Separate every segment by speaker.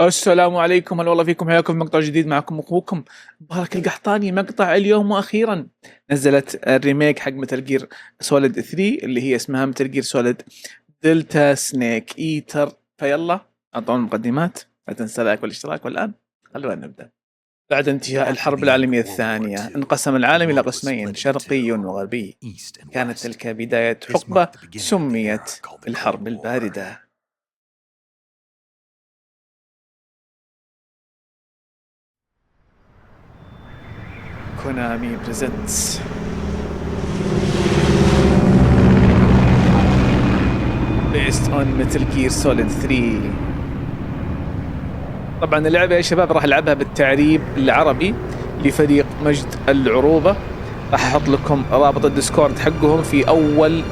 Speaker 1: السلام عليكم، هلا والله فيكم، حياكم في مقطع جديد. معكم اخوكم مبارك القحطاني. مقطع اليوم واخيرا نزلت الريميك حق متل جير سوليد 3 اللي هي اسمها متل جير سوليد ديلتا سنيك ايتر. فيلا اعطونا المقدمات، لا تنسى لايك والاشتراك. والان خلونا نبدا. بعد انتهاء الحرب العالمية الثانية انقسم العالم إلى قسمين، شرقي وغربي. كانت تلك بداية حقبة سميت الحرب الباردة. كونامي بريزنتس based on Metal Gear Solid 3. طبعا اللعبة يا شباب راح ألعبها بالتعريب العربي لفريق مجد العروبة. راح أحط لكم رابط الدسكورد حقهم في أول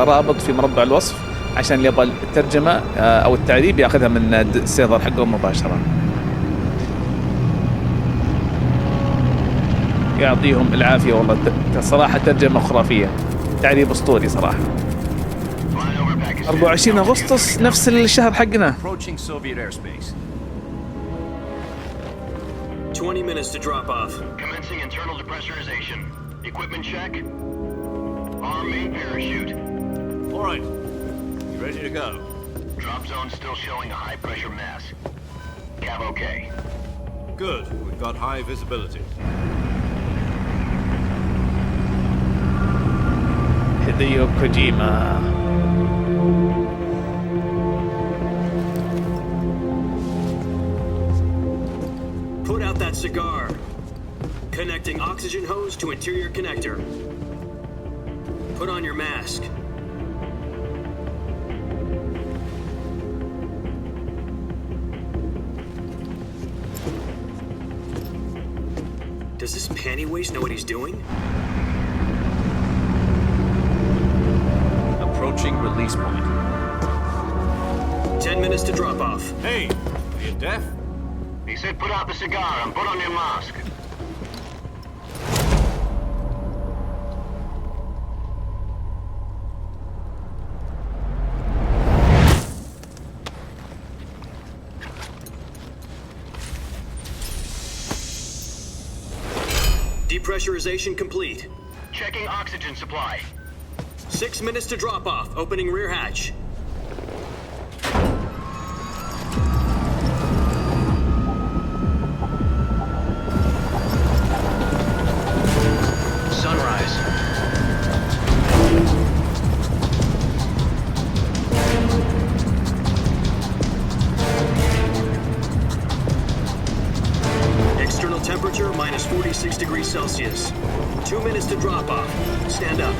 Speaker 1: رابط في مربع الوصف، عشان اللي يبغى الترجمة أو التعريب ياخذها من السيرفر حقهم مباشرة. يعطيهم العافية والله، صراحة ترجمة خرافية، تعريب أسطوري صراحة. 24 أغسطس نفس الشهر حقنا.
Speaker 2: 20 minutes to drop off. Commencing internal depressurization. Equipment check. Arm main parachute. All right. You ready to go? Drop zone still showing a high pressure mass. Cav okay. Good. We've got high visibility.
Speaker 1: هديو كوجيما.
Speaker 2: Put out that cigar. Connecting oxygen hose to interior connector. Put on your mask. Does this panty waste know what he's doing?
Speaker 3: Approaching release point.
Speaker 2: 10 minutes to drop off.
Speaker 3: Hey, are you deaf?
Speaker 2: He said put out the cigar and put on your mask. Depressurization complete. Checking oxygen supply. 6 minutes to drop off. Opening rear hatch. Sunrise. External temperature minus 46 degrees Celsius. 2 minutes to drop off. Stand up.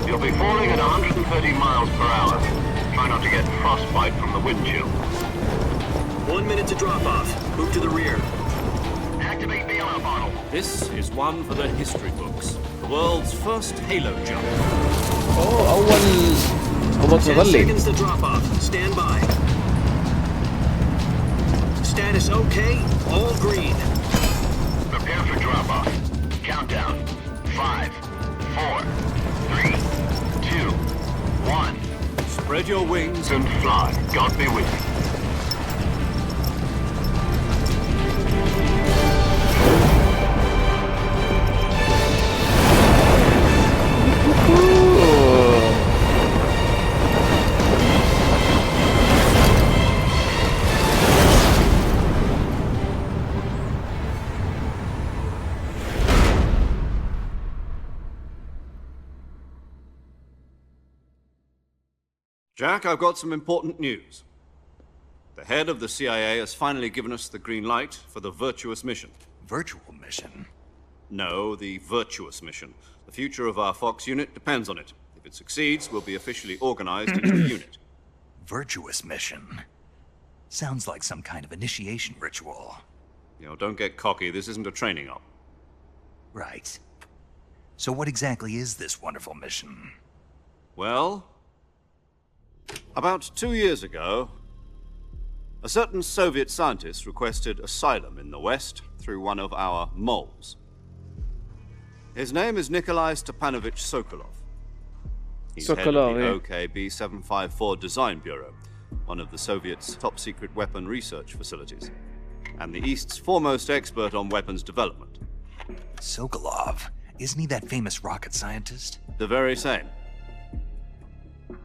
Speaker 2: You'll be falling at 130 miles per hour. Try not to get frostbite from the wind chill. 1 minute to drop off. Move to the rear. Activate bailout bottle.
Speaker 3: This is one for the history books. The world's first halo jump.
Speaker 1: أول
Speaker 2: 10
Speaker 1: تظلي.
Speaker 2: seconds to drop off. Stand by. Status okay. All green. Prepare for drop off. Countdown. 5, 4, 3, 2, 1.
Speaker 3: Spread your wings
Speaker 2: And fly. God be with you.
Speaker 3: Jack, I've got some important news. The head of the CIA has finally given us the green light for the virtuous mission.
Speaker 4: Virtual mission?
Speaker 3: No, the virtuous mission. The future of our Fox unit depends on it. If it succeeds, we'll be officially organized into a unit.
Speaker 4: Virtuous mission? Sounds like some kind of initiation ritual.
Speaker 3: You know, don't get cocky. This isn't a training op.
Speaker 4: Right. So what exactly is this wonderful mission?
Speaker 3: Well, about 2 years ago, a certain Soviet scientist requested asylum in the West through one of our moles. His name is Nikolai Stepanovich Sokolov. He's head of
Speaker 1: Sokolov,
Speaker 3: the
Speaker 1: yeah.
Speaker 3: OKB-754 Design Bureau, one of the Soviets' top-secret weapon research facilities, and the East's foremost expert on weapons development.
Speaker 4: Sokolov, isn't he that famous rocket scientist?
Speaker 3: The very same.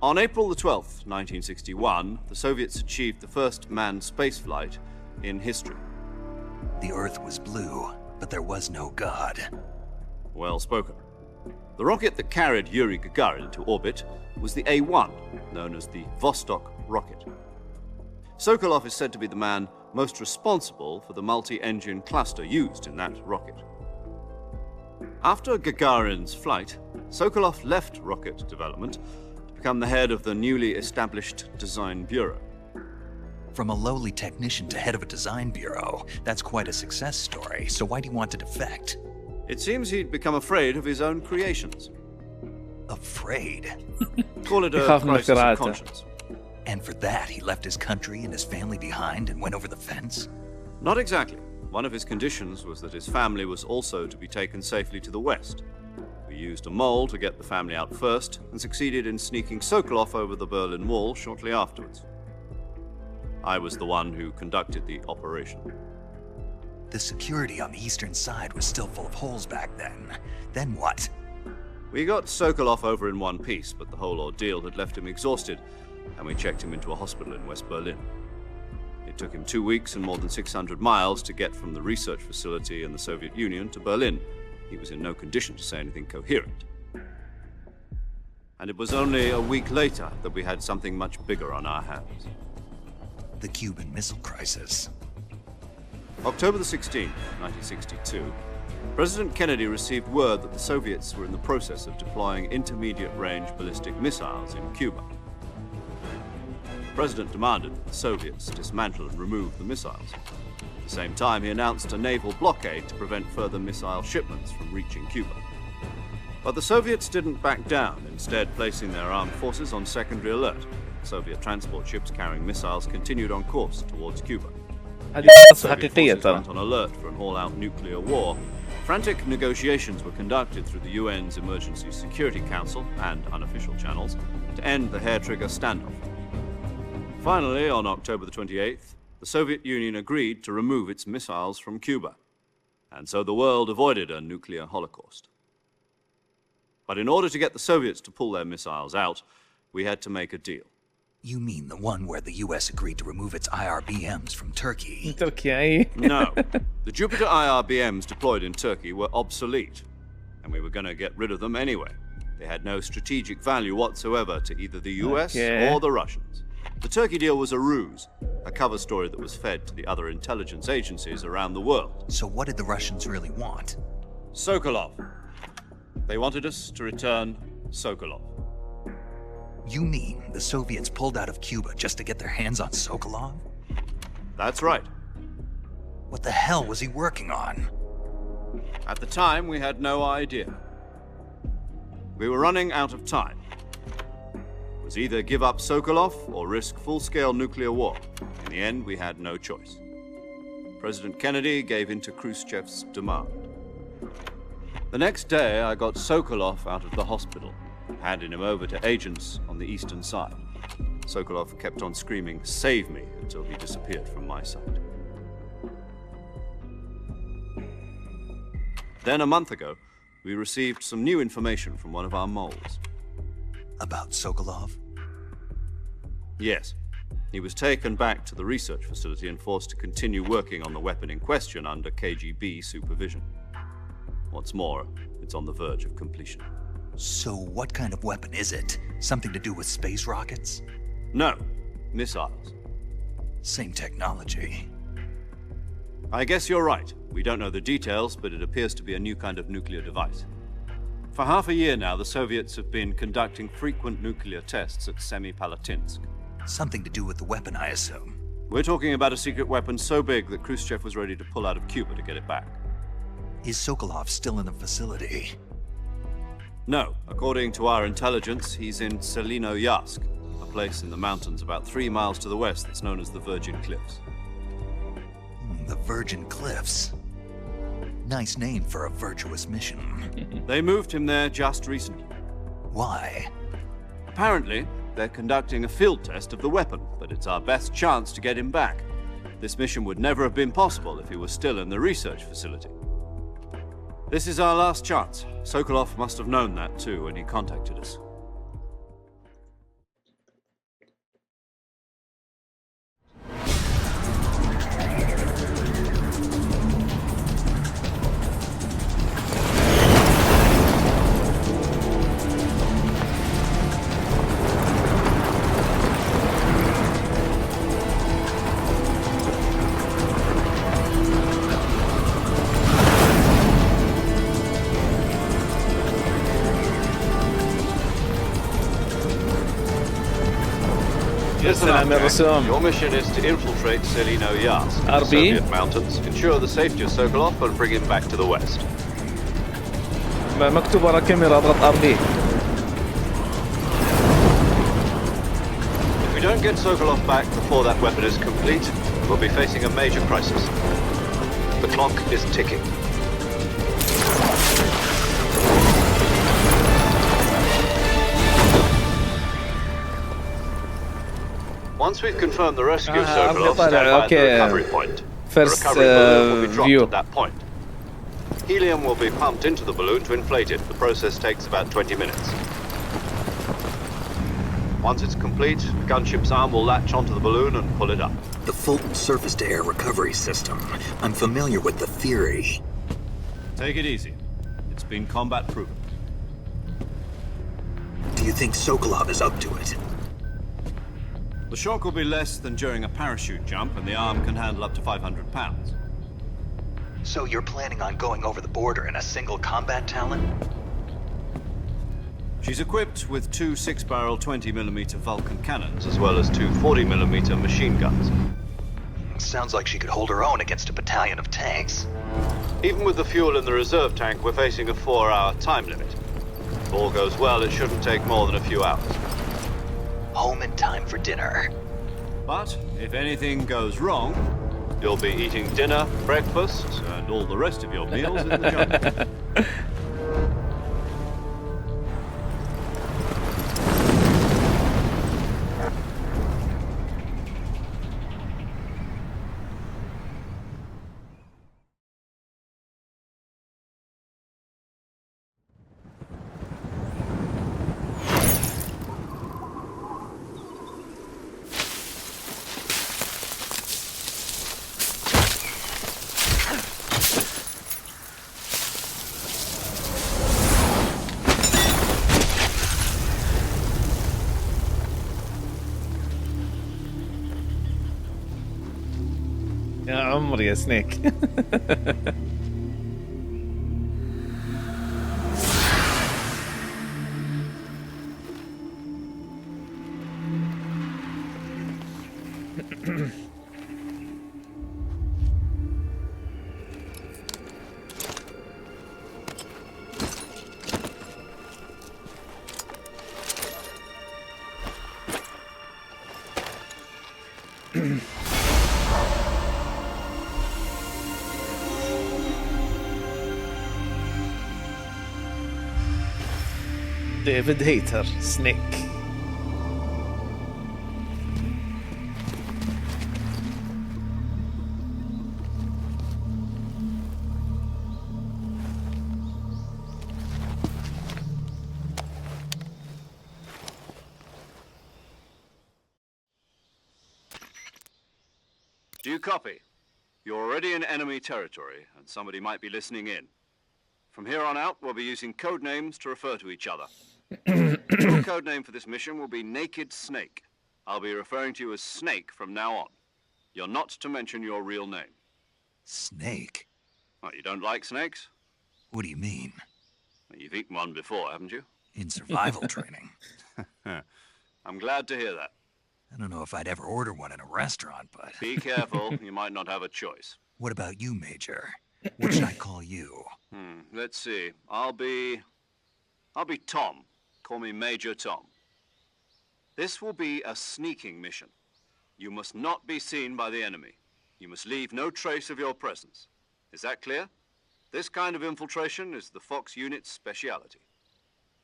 Speaker 3: On April the 12th, 1961, the Soviets achieved the first manned spaceflight in history.
Speaker 4: The Earth was blue, but there was no God.
Speaker 3: Well spoken. The rocket that carried Yuri Gagarin to orbit was the A-1, known as the Vostok rocket. Sokolov is said to be the man most responsible for the multi-engine cluster used in that rocket. After Gagarin's flight, Sokolov left rocket development to become the head of the newly established Design Bureau.
Speaker 4: From a lowly technician to head of a design bureau, that's quite a success story, so why do you want to defect?
Speaker 3: It seems he'd become afraid of his own creations.
Speaker 4: Afraid?
Speaker 3: Call it a
Speaker 1: يخاف من
Speaker 3: crisis of
Speaker 1: اختراعاته.
Speaker 3: conscience.
Speaker 4: And for that, he left his country and his family behind and went over the fence?
Speaker 3: Not exactly. One of his conditions was that his family was also to be taken safely to the west. We used a mole to get the family out first and succeeded in sneaking Sokolov over the Berlin Wall shortly afterwards. I was the one who conducted the operation.
Speaker 4: The security on the eastern side was still full of holes back then. Then what?
Speaker 3: We got Sokolov over in one piece, but the whole ordeal had left him exhausted, and we checked him into a hospital in West Berlin. It took him 2 weeks and more than 600 miles to get from the research facility in the Soviet Union to Berlin. He was in no condition to say anything coherent. And it was only a week later that we had something much bigger on our hands.
Speaker 4: The Cuban Missile Crisis.
Speaker 3: October the 16th, 1962, President Kennedy received word that the Soviets were in the process of deploying intermediate-range ballistic missiles in Cuba. The President demanded that the Soviets dismantle and remove the missiles. At the same time, he announced a naval blockade to prevent further missile shipments from reaching Cuba. But the Soviets didn't back down, instead placing their armed forces on secondary alert. Soviet transport ships carrying missiles continued on course towards Cuba.
Speaker 1: هذه قصة
Speaker 3: Soviet
Speaker 1: حقيقية
Speaker 3: forces
Speaker 1: ترى.
Speaker 3: went on alert for an all-out nuclear war. Frantic negotiations were conducted through the UN's Emergency Security Council and unofficial channels to end the hair-trigger standoff. Finally, on October the 28th, the Soviet Union agreed to remove its missiles from Cuba, and so the world avoided a nuclear holocaust. But in order to get the Soviets to pull their missiles out, we had to make a deal.
Speaker 4: You mean the one where the US agreed to remove its IRBMs from Turkey?
Speaker 1: تركيا اي.
Speaker 3: No. The Jupiter IRBMs deployed in Turkey were obsolete, and we were going to get rid of them anyway. They had no strategic value whatsoever to either the US
Speaker 1: Okay.
Speaker 3: or the Russians. The Turkey deal was a ruse, a cover story that was fed to the other intelligence agencies around the world.
Speaker 4: So what did the Russians really want?
Speaker 3: Sokolov. They wanted us to return Sokolov.
Speaker 4: You mean the Soviets pulled out of Cuba just to get their hands on Sokolov?
Speaker 3: That's right.
Speaker 4: What the hell was he working on?
Speaker 3: At the time, we had no idea. We were running out of time. It was either give up Sokolov or risk full-scale nuclear war. In the end, we had no choice. President Kennedy gave in to Khrushchev's demand. The next day, I got Sokolov out of the hospital, handing him over to agents on the eastern side. Sokolov kept on screaming, "Save me," until he disappeared from my sight. Then a month ago, we received some new information from one of our moles.
Speaker 4: About Sokolov?
Speaker 3: Yes. He was taken back to the research facility and forced to continue working on the weapon in question under KGB supervision. What's more, it's on the verge of completion.
Speaker 4: So what kind of weapon is it? Something to do with space rockets?
Speaker 3: No, missiles.
Speaker 4: Same technology.
Speaker 3: I guess you're right. We don't know the details, but it appears to be a new kind of nuclear device. For half a year now, the Soviets have been conducting frequent nuclear tests at Semipalatinsk.
Speaker 4: Something to do with the weapon, I assume.
Speaker 3: We're talking about a secret weapon so big that Khrushchev was ready to pull out of Cuba to get it back.
Speaker 4: Is Sokolov still in the facility?
Speaker 3: No, according to our intelligence, he's in Selinoyarsk, a place in the mountains about 3 miles to the west that's known as the Virgin Cliffs.
Speaker 4: The Virgin Cliffs. Nice name for a virtuous mission.
Speaker 3: They moved him there just recently.
Speaker 4: Why?
Speaker 3: Apparently, they're conducting a field test of the weapon, but it's our best chance to get him back. This mission would never have been possible if he was still in the research facility. This is our last chance. Sokolov must have known that too when he contacted us.
Speaker 1: سلام الرسوم.
Speaker 3: Your mission is to infiltrate Selino Yas, the
Speaker 1: RB.
Speaker 3: Soviet mountains, ensure the safety of Sokolov, and bring him back to the west.
Speaker 1: مكتوب ورا كاميرا اضغط ار بي.
Speaker 3: If we don't get Sokolov back before that weapon is complete, we'll be facing a major crisis. The clock is ticking. Once we've confirmed the rescue of Sokolov, stand by at the recovery point. The
Speaker 1: First
Speaker 3: recovery balloon will be dropped
Speaker 1: view.
Speaker 3: at that point. Helium will be pumped into the balloon to inflate it. The process takes about 20 minutes. Once it's complete, the gunship's arm will latch onto the balloon and pull it up.
Speaker 5: The Fulton surface-to-air recovery system. I'm familiar with the theory.
Speaker 3: Take it easy. It's been combat proven.
Speaker 5: Do you think Sokolov is up to it?
Speaker 3: The shock will be less than during a parachute jump, and the arm can handle up to 500 pounds.
Speaker 5: So you're planning on going over the border in a single combat Talon?
Speaker 3: She's equipped with two 6-barrel 20mm Vulcan cannons, as well as two 40mm machine guns.
Speaker 5: Sounds like she could hold her own against a battalion of tanks.
Speaker 3: Even with the fuel in the reserve tank, we're facing a 4-hour time limit. If all goes well, it shouldn't take more than a few hours.
Speaker 5: Home in time for dinner.
Speaker 3: But if anything goes wrong, you'll be eating dinner, breakfast, and all the rest of your meals in the jungle.
Speaker 1: يا عمري يا سنيك. ديفيد هيتر سنيك.
Speaker 3: Do you copy? You're already in enemy territory, and somebody might be listening in. From here on out, we'll be using code names to refer to each other. Your code name for this mission will be Naked Snake. I'll be referring to you as Snake from now on. You're not to mention your real name.
Speaker 4: Snake?
Speaker 3: Oh, you don't like snakes?
Speaker 4: What do you mean?
Speaker 3: Well, you've eaten one before, haven't you?
Speaker 4: In survival training.
Speaker 3: I'm glad to hear that.
Speaker 4: I don't know if I'd ever order one in a restaurant, but...
Speaker 3: Be careful, you might not have a choice.
Speaker 4: What about you, Major? What should I call you?
Speaker 3: Let's see. I'll be Tom. Call me Major Tom. This will be a sneaking mission. You must not be seen by the enemy. You must leave no trace of your presence. Is that clear? This kind of infiltration is the Fox unit's speciality.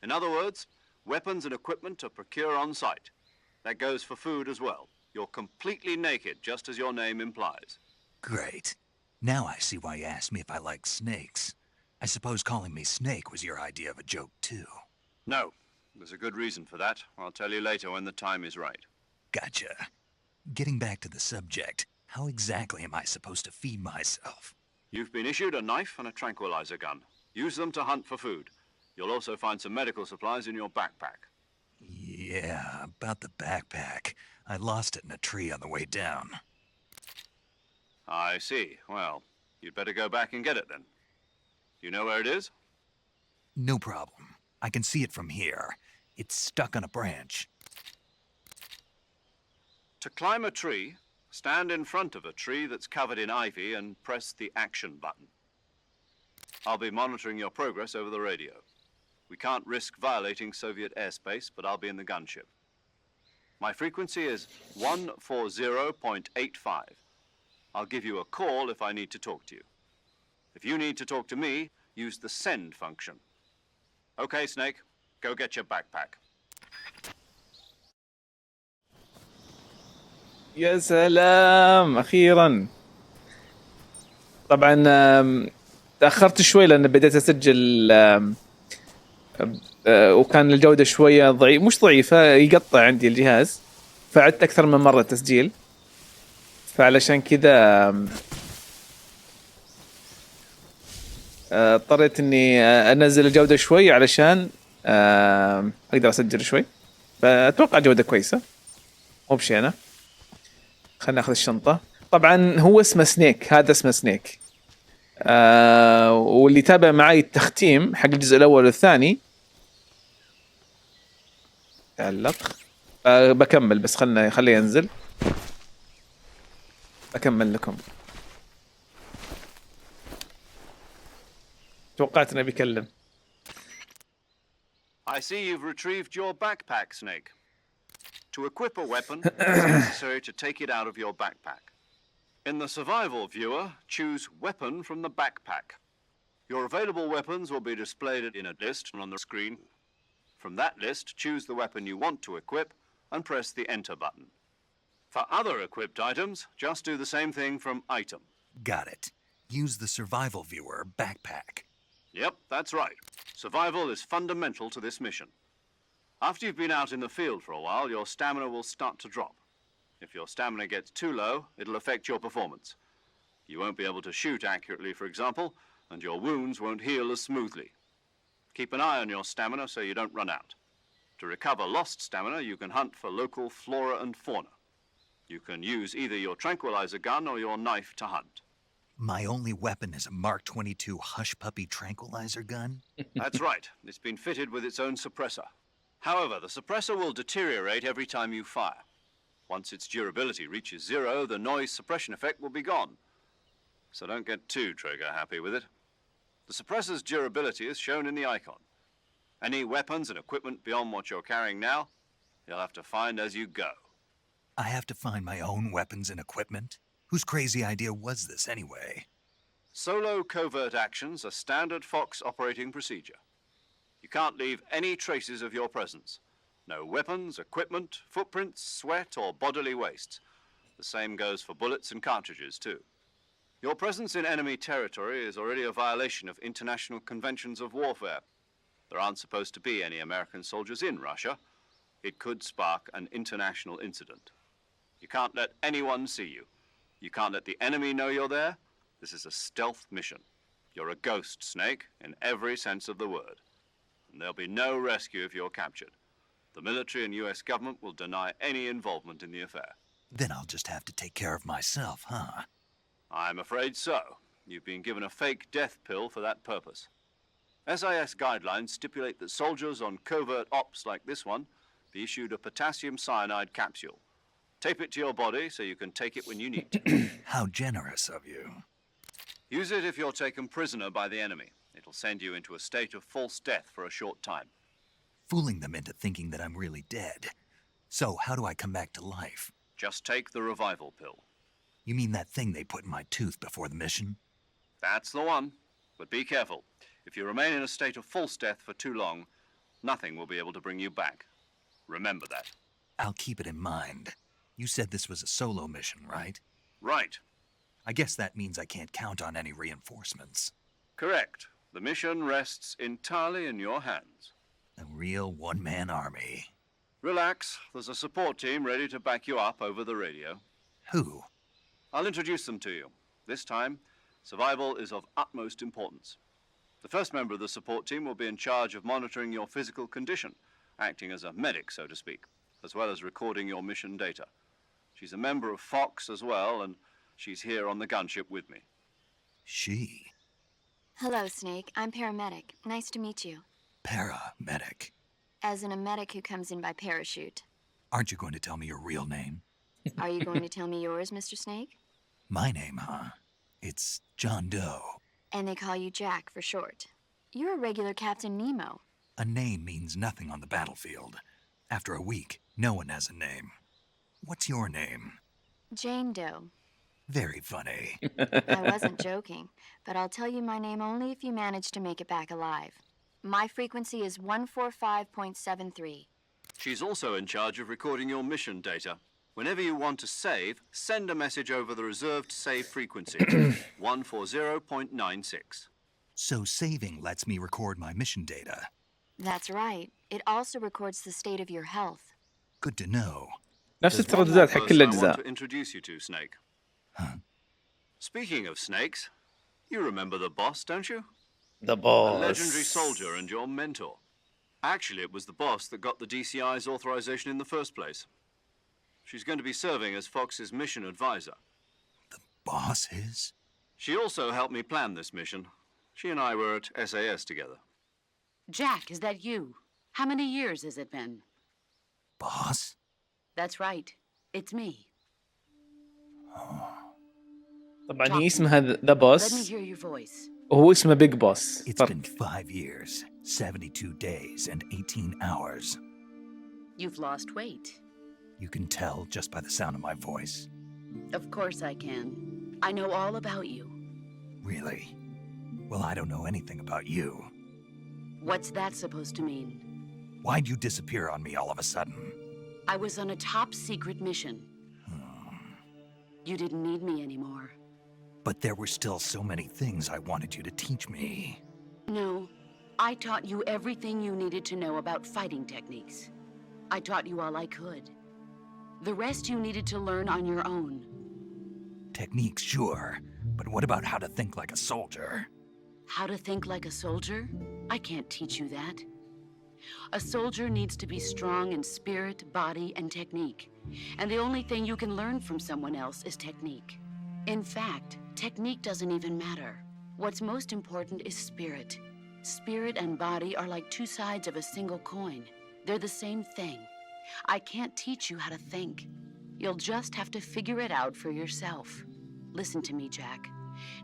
Speaker 3: In other words, Weapons and equipment to procure on site. That goes for food as well. You're completely naked, just as your name implies.
Speaker 4: Great. Now I see why you asked me if I like snakes. I suppose calling me Snake was your idea of a joke, too.
Speaker 3: No, there's a good reason for that. I'll tell you later when the time is right.
Speaker 4: Gotcha. Getting back to the subject, how exactly am I supposed to feed myself?
Speaker 3: You've been issued a knife and a tranquilizer gun. Use them to hunt for food. You'll also find some medical supplies in your backpack.
Speaker 4: Yeah, about the backpack. I lost it in a tree on the way down.
Speaker 3: I see. Well, you'd better go back and get it then. You know where it is?
Speaker 4: No problem. I can see it from here. It's stuck on a branch.
Speaker 3: To climb a tree, stand in front of a tree that's covered in ivy and press the action button. I'll be monitoring your progress over the radio. We can't risk violating Soviet airspace, but I'll be in the gunship. My frequency is 140.85. I'll give you a call if I need to talk to you. If you need to talk to me, use the send function. Okay, Snake, go get your backpack.
Speaker 1: يا سلام اخيرا. طبعا تاخرت شوي لان بديت اسجل وكان الجوده شويه مش ضعيفه، يقطع عندي الجهاز، فعدت اكثر من مره تسجيل، فعلشان كذا اضطريت اني انزل الجوده شوي علشان اقدر اسجل شوي. فاتوقع جوده كويسه، مو بشي. انا خلنا ناخذ الشنطه. طبعا هو اسمه سنيك، هذا اسمه سنيك. واللي تابع معي التختيم حق الجزء الاول والثاني تعلق. بكمل بس خليه ينزل اكمل لكم. توقعت انه بيكلم.
Speaker 3: I see you've retrieved your backpack, Snake. To equip a weapon, it's necessary to take it out of your backpack. In the survival viewer, choose weapon from the backpack. Your available weapons will be displayed in a list on the screen. From that list, choose the weapon you want to equip and press the enter button. For other equipped items, just do the same thing from item.
Speaker 4: Got it. Use the survival viewer backpack.
Speaker 3: Yep, that's right. Survival is fundamental to this mission. After you've been out in the field for a while, your stamina will start to drop. If your stamina gets too low, it'll affect your performance. You won't be able to shoot accurately, for example, and your wounds won't heal as smoothly. Keep an eye on your stamina so you don't run out. To recover lost stamina, you can hunt for local flora and fauna. You can use either your tranquilizer gun or your knife to hunt.
Speaker 4: My only weapon is a Mark 22 Hush Puppy tranquilizer gun?
Speaker 3: That's right. It's been fitted with its own suppressor. However, the suppressor will deteriorate every time you fire. Once its durability reaches zero, the noise suppression effect will be gone. So don't get too trigger-happy with it. The suppressor's durability is shown in the icon. Any weapons and equipment beyond what you're carrying now, you'll have to find as you go.
Speaker 4: I have to find my own weapons and equipment? Whose crazy idea was this anyway?
Speaker 3: Solo covert actions are standard Fox operating procedure. You can't leave any traces of your presence. No weapons, equipment, footprints, sweat, or bodily waste. The same goes for bullets and cartridges, too. Your presence in enemy territory is already a violation of international conventions of warfare. There aren't supposed to be any American soldiers in Russia. It could spark an international incident. You can't let anyone see you. You can't let the enemy know you're there. This is a stealth mission. You're a ghost, Snake, in every sense of the word. And there'll be no rescue if you're captured. The military and US government will deny any involvement in the affair.
Speaker 4: Then I'll just have to take care of myself, huh?
Speaker 3: I'm afraid so. You've been given a fake death pill for that purpose. SIS guidelines stipulate that soldiers on covert ops like this one be issued a potassium cyanide capsule. Tape it to your body so you can take it when you need to.
Speaker 4: How generous of you.
Speaker 3: Use it if you're taken prisoner by the enemy. It'll send you into a state of false death for a short time.
Speaker 4: Fooling them into thinking that I'm really dead. So how do I come back to life?
Speaker 3: Just take the revival pill.
Speaker 4: You mean that thing they put in my tooth before the mission?
Speaker 3: That's the one. But be careful. If you remain in a state of false death for too long, Nothing will be able to bring you back. Remember that.
Speaker 4: I'll keep it in mind. You said this was a solo mission, right?
Speaker 3: Right.
Speaker 4: I guess that means I can't count on any reinforcements.
Speaker 3: Correct. The mission rests entirely in your hands.
Speaker 4: A real one-man army.
Speaker 3: Relax. There's a support team ready to back you up over the radio.
Speaker 4: Who?
Speaker 3: I'll introduce them to you. This time, survival is of utmost importance. The first member of the support team will be in charge of monitoring your physical condition, acting as a medic, so to speak, as well as recording your mission data. She's a member of Fox as well, and she's here on the gunship with me.
Speaker 4: She?
Speaker 6: Hello, Snake. I'm paramedic. Nice to meet you.
Speaker 4: Paramedic.
Speaker 6: As in a medic who comes in by parachute.
Speaker 4: Aren't you going to tell me your real name?
Speaker 6: Are you going to tell me yours, Mr. Snake?
Speaker 4: My name, huh? It's John Doe.
Speaker 6: And they call you Jack for short. You're a regular Captain Nemo.
Speaker 4: A name means nothing on the battlefield. After a week, no one has a name. What's your name?
Speaker 6: Jane Doe.
Speaker 4: Very funny.
Speaker 6: I wasn't joking, but I'll tell you my name only if you manage to make it back alive. My frequency is 145.73.
Speaker 3: She's also in charge of recording your mission data. Whenever you want to save, send a message over the reserved save frequency, 140.96.
Speaker 4: So saving lets me record my mission data.
Speaker 6: That's right. It also records the state of your health.
Speaker 4: Good to know.
Speaker 1: نفس
Speaker 3: There's one more
Speaker 1: الترددات حق كل
Speaker 3: person I want
Speaker 1: الأجزاء.
Speaker 3: to introduce you to, Snake.
Speaker 4: Huh?
Speaker 3: Speaking of snakes, you remember the boss, don't you?
Speaker 1: The
Speaker 3: A
Speaker 1: boss.
Speaker 3: legendary soldier and your mentor. Actually, it was the boss that got the DCI's authorization in the first place. She's going to be serving as Fox's mission advisor.
Speaker 4: Boss is?
Speaker 3: She also helped me plan this mission. She and I were at SAS together.
Speaker 7: Jack, is that you? How many years has it been?
Speaker 4: Boss?
Speaker 7: That's right. It's me.
Speaker 1: طبعا هي اسمها ذا
Speaker 7: Let me
Speaker 1: بوس
Speaker 7: hear your voice.
Speaker 1: وهو اسمه بيج بوس.
Speaker 4: It's
Speaker 1: فرق.
Speaker 4: been 5 years, 72 days, and 18 hours.
Speaker 7: You've lost weight.
Speaker 4: You can tell just by the sound of my voice.
Speaker 7: Of course I can. I know all about you.
Speaker 4: Really? Well, I don't know anything about you.
Speaker 7: What's that supposed to mean?
Speaker 4: Why'd you disappear on me all of a sudden?
Speaker 7: I was on a top secret mission. You didn't need me anymore.
Speaker 4: But there were still so many things I wanted you to teach me.
Speaker 7: No, I taught you everything you needed to know about fighting techniques. I taught you all I could. The rest you needed to learn on your own.
Speaker 4: Techniques, sure. But what about how to think like a soldier?
Speaker 7: How to think like a soldier? I can't teach you that. A soldier needs to be strong in spirit, body, and technique. And the only thing you can learn from someone else is technique. In fact, technique doesn't even matter. What's most important is spirit. Spirit and body are like two sides of a single coin. They're the same thing. I can't teach you how to think. You'll just have to figure it out for yourself. Listen to me, Jack.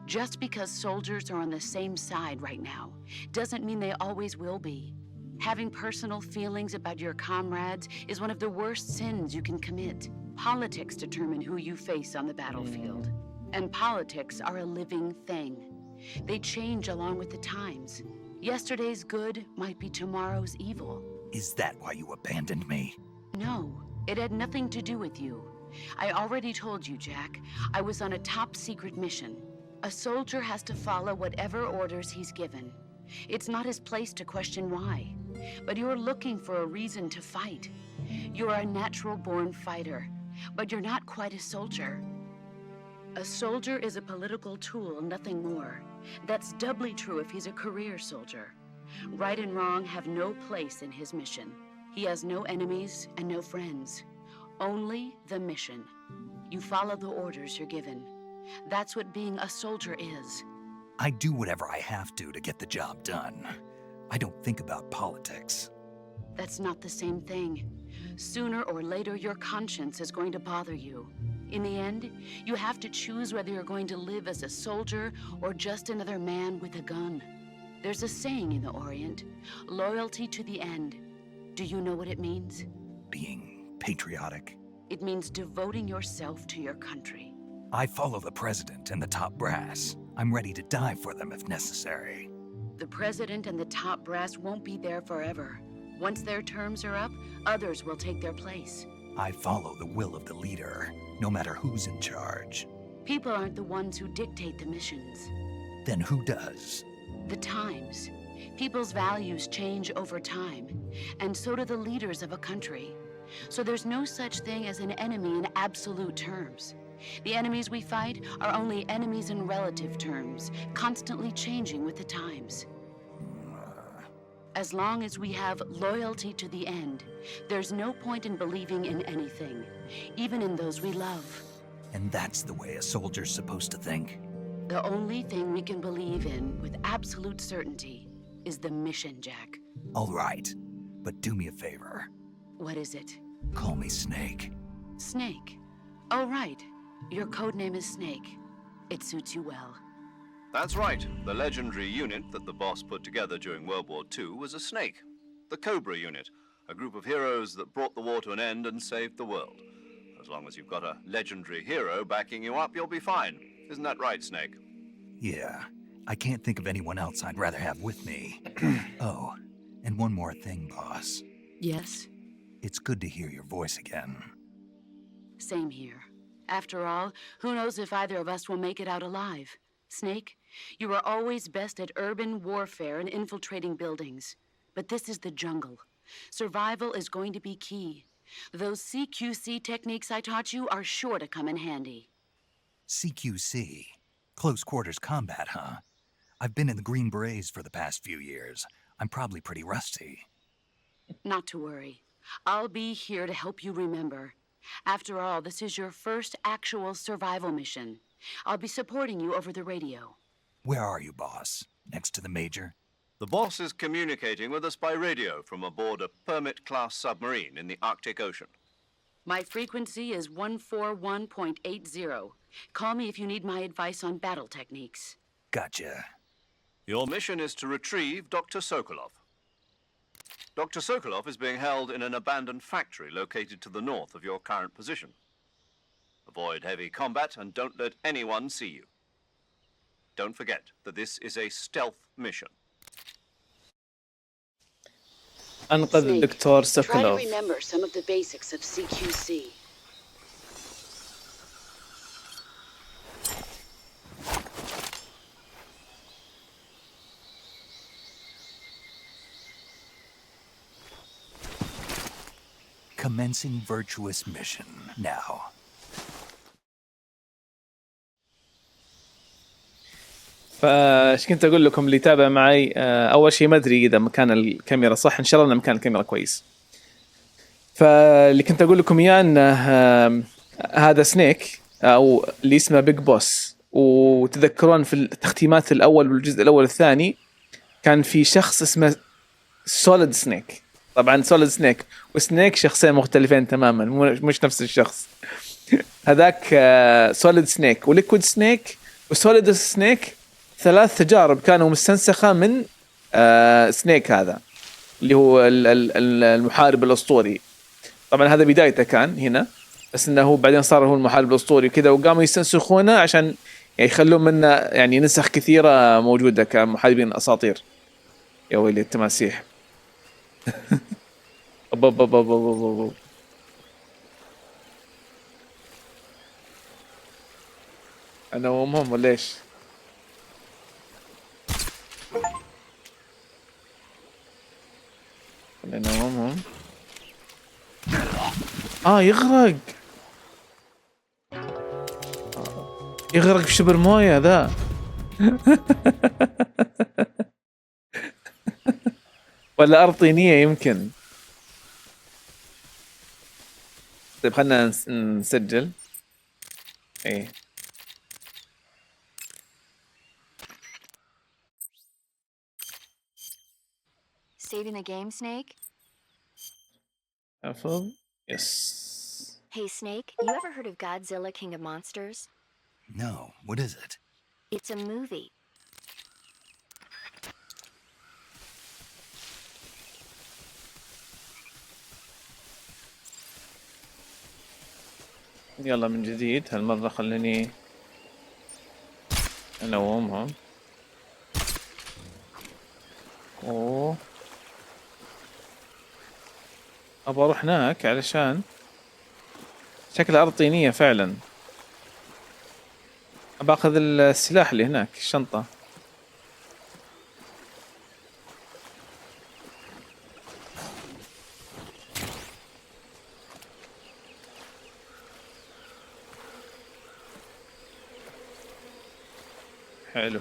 Speaker 7: Just because soldiers are on the same side right now doesn't mean they always will be. Having personal feelings about your comrades is one of the worst sins you can commit. Politics determine who you face on the battlefield. And politics are a living thing. They change along with the times. Yesterday's good might be tomorrow's evil.
Speaker 4: Is that why you abandoned me?
Speaker 7: No, it had nothing to do with you. I already told you, Jack. I was on a top secret mission. A soldier has to follow whatever orders he's given. It's not his place to question why. But you're looking for a reason to fight. You're a natural-born fighter, but you're not quite a soldier. A soldier is a political tool, nothing more. That's doubly true if he's a career soldier. Right and wrong have no place in his mission. He has no enemies and no friends. Only the mission. You follow the orders you're given. That's what being a soldier is.
Speaker 4: I do whatever I have to get the job done. I don't think about politics.
Speaker 7: That's not the same thing. Sooner or later, your conscience is going to bother you. In the end, you have to choose whether you're going to live as a soldier or just another man with a gun. There's a saying in the Orient, loyalty to the end. Do you know what it means?
Speaker 4: Being patriotic.
Speaker 7: It means devoting yourself to your country.
Speaker 4: I follow the president and the top brass. I'm ready to die for them if necessary.
Speaker 7: The president and the top brass won't be there forever. Once their terms are up, others will take their place.
Speaker 4: I follow the will of the leader, no matter who's in charge.
Speaker 7: People aren't the ones who dictate the missions.
Speaker 4: Then who does?
Speaker 7: The times. People's values change over time, and so do the leaders of a country. So there's no such thing as an enemy in absolute terms. The enemies we fight are only enemies in relative terms, constantly changing with the times. As long as we have loyalty to the end, there's no point in believing in anything, even in those we love.
Speaker 4: And that's the way a soldier's supposed to think?
Speaker 7: The only thing we can believe in with absolute certainty is the mission, Jack.
Speaker 4: All right, but do me a favor.
Speaker 7: What is it?
Speaker 4: Call me Snake.
Speaker 7: Snake. Oh, right. Your codename is Snake. It suits you well.
Speaker 3: That's right. The legendary unit that the boss put together during World War II was a snake. The Cobra unit, a group of heroes that brought the war to an end and saved the world. As long as you've got a legendary hero backing you up, you'll be fine. Isn't that right, Snake?
Speaker 4: Yeah, I can't think of anyone else I'd rather have with me. Oh, and one more thing, boss.
Speaker 7: Yes?
Speaker 4: It's good to hear your voice again.
Speaker 7: Same here. After all, who knows if either of us will make it out alive? Snake, you are always best at urban warfare and infiltrating buildings. But this is the jungle. Survival is going to be key. Those CQC techniques I taught you are sure to come in handy.
Speaker 4: CQC? Close quarters combat, huh? I've been in the Green Berets for the past few years. I'm probably pretty rusty.
Speaker 7: Not to worry. I'll be here to help you remember. After all, this is your first actual survival mission. I'll be supporting you over the radio.
Speaker 4: Where are you, boss? Next to the major?
Speaker 3: The boss is communicating with us by radio from aboard a Permit-class submarine in the Arctic Ocean.
Speaker 7: My frequency is 141.80. Call me if you need my advice on battle techniques.
Speaker 4: Gotcha.
Speaker 3: Your mission is to retrieve Dr. Sokolov. Dr. Sokolov is being held in an abandoned factory located to the north of your current position. Avoid heavy combat and don't let anyone see you. Don't forget that this is a stealth mission.
Speaker 1: أنقذ الدكتور
Speaker 7: Try to
Speaker 1: سوكولوف.
Speaker 7: remember some of the basics of CQC.
Speaker 4: Commencing virtuous mission now.
Speaker 1: فايش كنت اقول لكم اللي يتابع معي، اول شيء ما ادري اذا مكان الكاميرا صح، ان شاء الله ان مكان الكاميرا كويس. فاللي كنت اقول لكم اياه انه هذا سنيك او اللي اسمه بيج بوس، وتذكرون في التختيمات الاول والجزء الاول والثاني كان في شخص اسمه سوليد سنيك. طبعا سوليد سنيك وسنيك شخصين مختلفين تماما، مش نفس الشخص. هذاك سوليد سنيك وليكويد سنيك وسوليد سنيك، ثلاث تجارب كانوا مستنسخة من سنيك هذا اللي هو المحارب الأسطوري. طبعا هذا بدايته كان هنا، بس انه هو بعدين صار هو المحارب الأسطوري وكذا، وقاموا يستنسخونه عشان يعني يخلون منه يعني نسخ كثيرة موجودة كمحاربين أساطير. يا ويلي التماسيح. أنا وأمهم ولا إيش؟ أنا وأمهم. يغرق. يغرق في شبر موية ذا. ولا أرض طينية يمكن. طيب خلنا نسجل. إيه.
Speaker 6: Saving the game, Snake?
Speaker 1: أفضل. Yes.
Speaker 6: Hey, Snake, you ever heard of Godzilla, King of Monsters?
Speaker 4: No, what is it?
Speaker 6: It's a movie.
Speaker 1: يلا من جديد هالمرة خليني أنومهم. ابغى اروح هناك علشان شكلها ارض طينية فعلا. ابى اخذ السلاح اللي هناك الشنطة. حلو.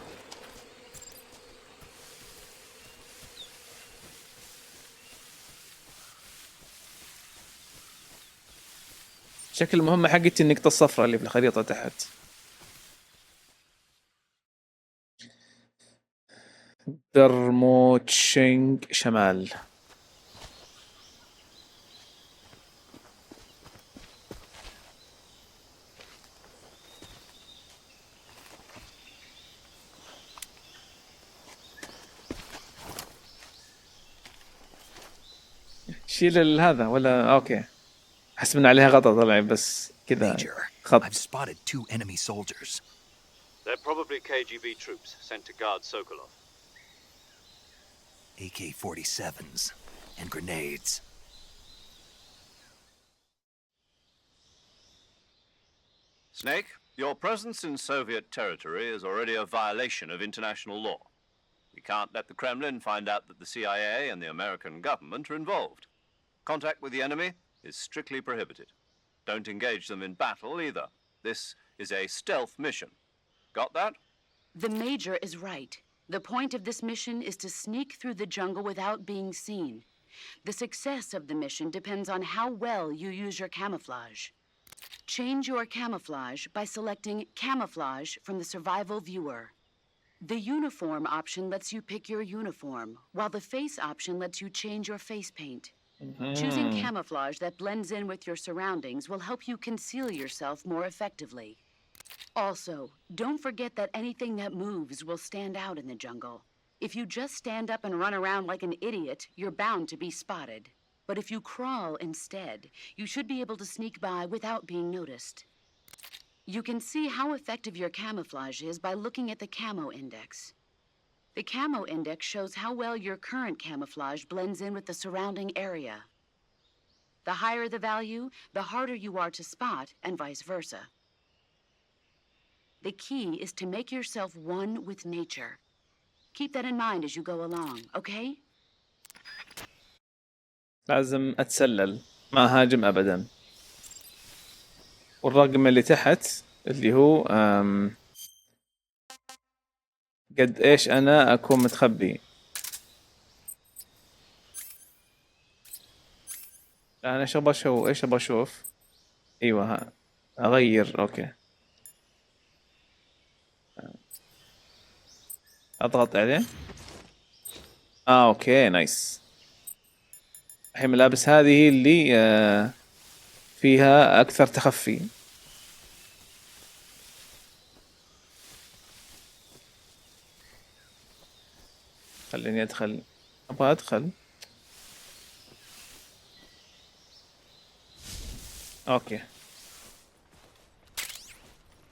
Speaker 1: شكل المهمة حقتي النقطة الصفراء اللي في الخريطة تحت. درموتشينج شمال. شيل هذا ولا اوكي. حسب ان عليها غطا طلع بس كذا
Speaker 4: Major,
Speaker 1: خط.
Speaker 4: I've spotted 2 enemy soldiers.
Speaker 3: They're probably KGB troops sent to guard Sokolov.
Speaker 4: AK-47s and grenades.
Speaker 3: Snake, your presence in Soviet territory is already a violation of international law. We can't let the Kremlin find out that the CIA and the American government are involved. Contact with the enemy is strictly prohibited. Don't engage them in battle either. This is a stealth mission. Got that?
Speaker 7: The Major is right. The point of this mission is to sneak through the jungle without being seen. The success of the mission depends on how well you use your camouflage. Change your camouflage by selecting Camouflage from the Survival Viewer. The Uniform option lets you pick your uniform, while the Face option lets you change your face paint. Choosing camouflage that blends in with your surroundings will help you conceal yourself more effectively. Also, don't forget that anything that moves will stand out in the jungle. If you just stand up and run around like an idiot, you're bound to be spotted. But if you crawl instead, you should be able to sneak by without being noticed. You can see how effective your camouflage is by looking at the camo index. The camo index shows how well your current camouflage blends in with the surrounding area. The higher the value, the harder you are to spot, and vice versa. The key is to make yourself one with nature. Keep that in mind as you go along, okay?
Speaker 1: لازم اتسلل ما هاجم ابدا. والرقم اللي تحت اللي هو قد ايش انا اكون متخبي. انا ايش ابغى اشوف ايش ابغى اشوف. ايوه اغير اوكي. اضغط عليه. اوكي نايس. الحين ملابس هذه اللي فيها اكثر تخفي. خليني ادخل. ابغى ادخل. اوكي.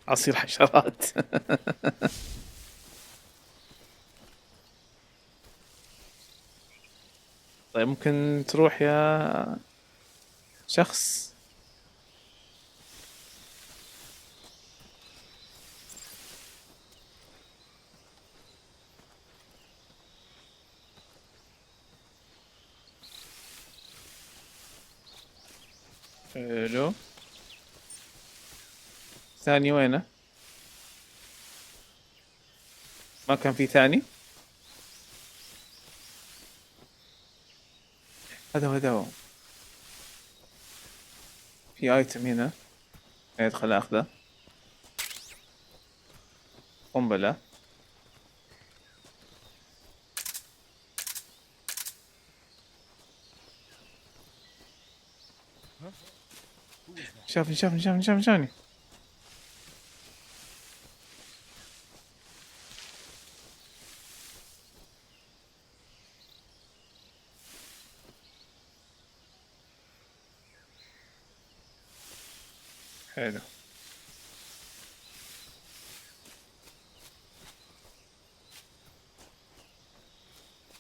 Speaker 1: عصير حشرات. طيب ممكن تروح يا شخص. حلو. ثاني وينه؟ ما كان في ثاني؟ هذا هو. في ايتم هنا ادخل اخذه. قنبلة. شافني. حلو.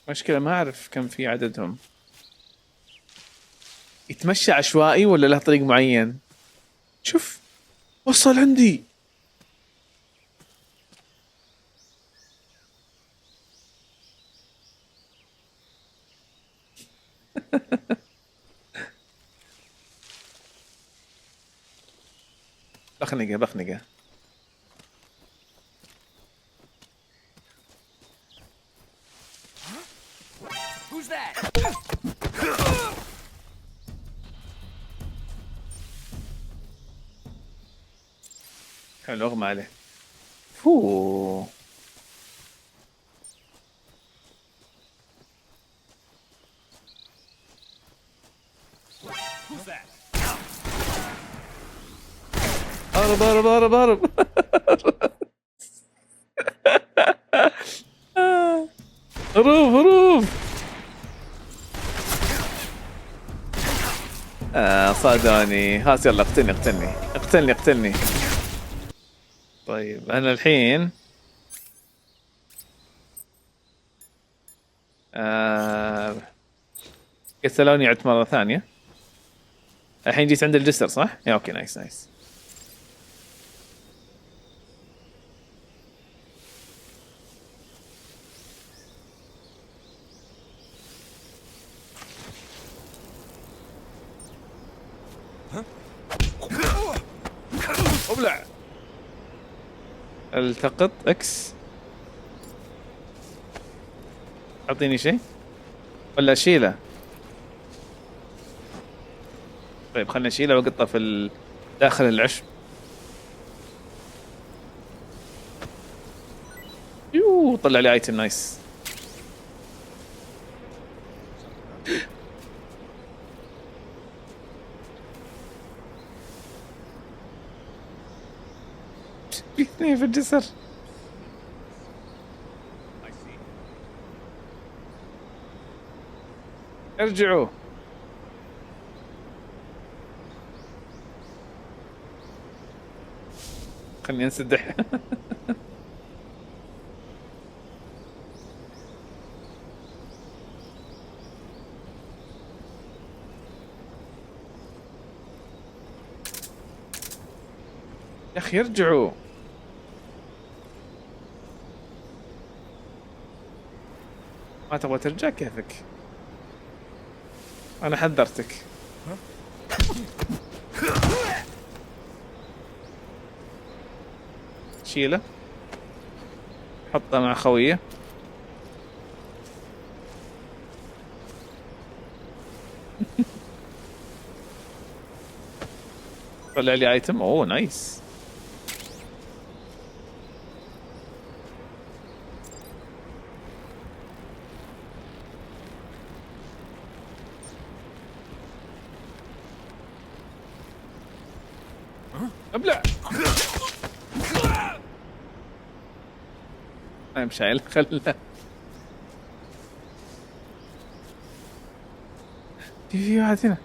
Speaker 1: مشكلة ما أعرف كم في عددهم. يتمشى عشوائي ولا له طريق معين؟ شوف وصل عندي. بخنقه.
Speaker 4: Who's that?
Speaker 1: حلو اغمى عليه. فوه
Speaker 4: Who's that?
Speaker 1: هرب. هروب. صادوني. خلاص يلا اقتلني. طيب انا الحين قتلوني عدت مرة ثانية. الحين جيت عند الجسر صح؟ يا اوكي نايس. ابلع. التقط اكس. اعطيني شيء ولا اشيله؟ طيب خلنا نشيله واقطه في داخل العشب. طلع لي ايتم نايس. في اثنين في الجسر. ارجعوا. خلني انسدح. يا اخي ارجعوا. ما تبغى ترجع كيفك. انا حذرتك. شيله حطه مع خويه. طلع لي ايتم. اوه نايس. ابلع. انا شايل خله. في واحد هنا.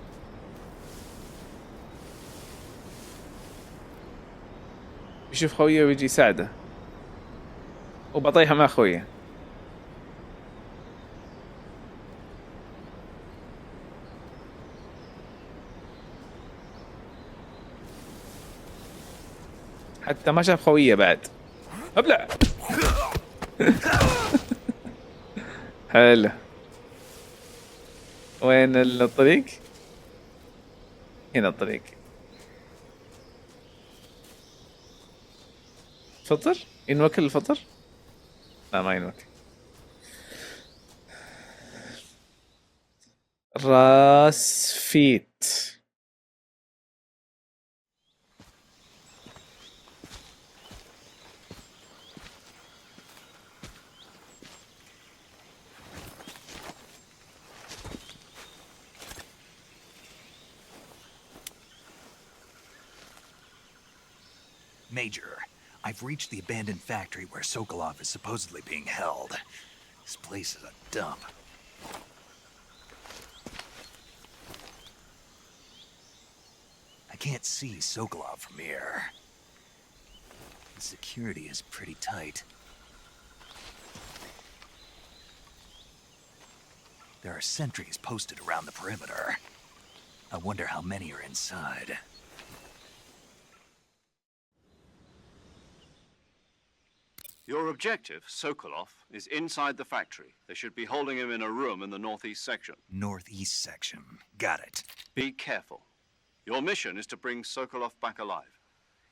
Speaker 1: يشوف خويه ويجي يساعده وبطيحه مع خويه. حتى ما شاف خويه بعد. ابلع. حلو. وين الطريق؟ هنا الطريق. فطر؟ ينوكل الفطر؟ لا ما ينوكل. راس فيت.
Speaker 4: Major, I've reached the abandoned factory where Sokolov is supposedly being held. This place is a dump. I can't see Sokolov from here. The security is pretty tight. There are sentries posted around the perimeter. I wonder how many are inside.
Speaker 3: Your objective, Sokolov, is inside the factory. They should be holding him in a room in the northeast section.
Speaker 4: Northeast section. Got it.
Speaker 3: Be careful. Your mission is to bring Sokolov back alive.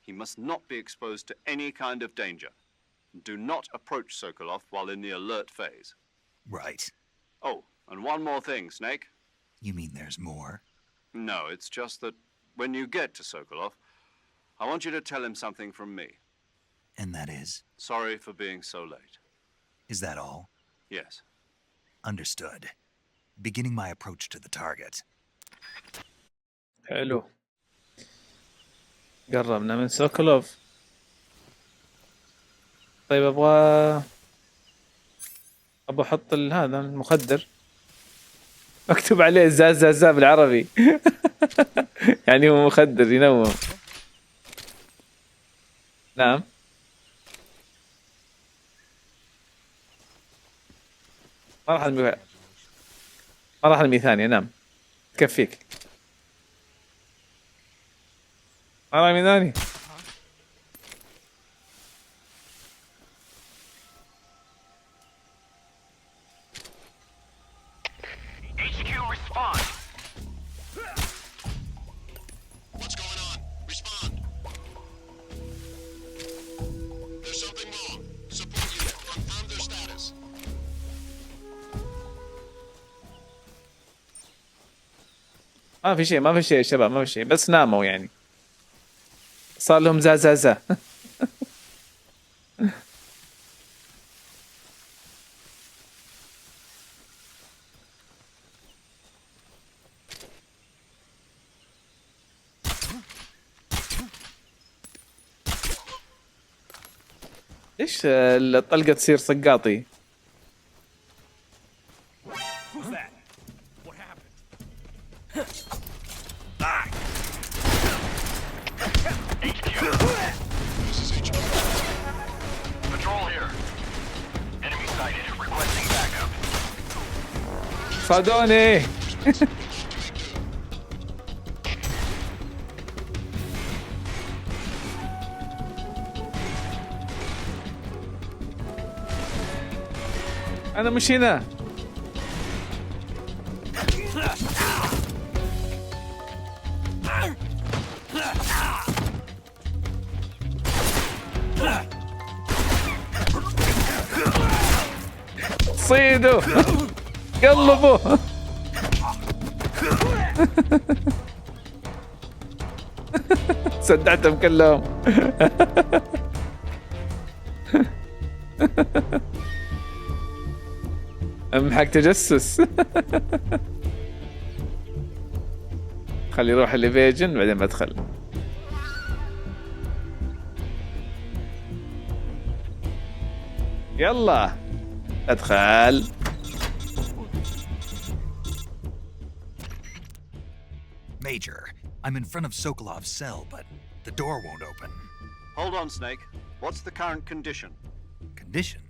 Speaker 3: He must not be exposed to any kind of danger. Do not approach Sokolov while in the alert phase.
Speaker 4: Right.
Speaker 3: Oh, and one more thing, Snake.
Speaker 4: You mean there's more?
Speaker 3: No, it's just that when you get to Sokolov, I want you to tell him something from me.
Speaker 4: And that is?
Speaker 3: Sorry for being so late.
Speaker 4: Is that all?
Speaker 3: Yes.
Speaker 4: Understood. Beginning my approach to the target.
Speaker 1: حلو. قربنا من سوكولوف. طيب ابغى احط هذا المخدر مكتوب عليه زازازا بالعربي. يعني هو مخدر ينوم. نعم. ما راح المي ثانية. نعم تكفيك. ما راح المي ثاني.
Speaker 2: HQ respond. What's going on? Respond. There's something wrong. Support unit, confirm their status.
Speaker 1: ما في شيء يا شباب، ما في شيء، بس ناموا يعني، صار لهم زازازا. ليش الطلقة تصير صقاطي؟ صادوني. أنا مش هنا. صيدوا قلبوا. صدعتهم كلهم. حق تجسس. خلي يروح الليفيجن بعدين بدخل. يلا ادخل.
Speaker 4: Major, I'm in front of Sokolov's cell, but the door won't open.
Speaker 3: Hold on, Snake. What's the current condition?
Speaker 4: Condition?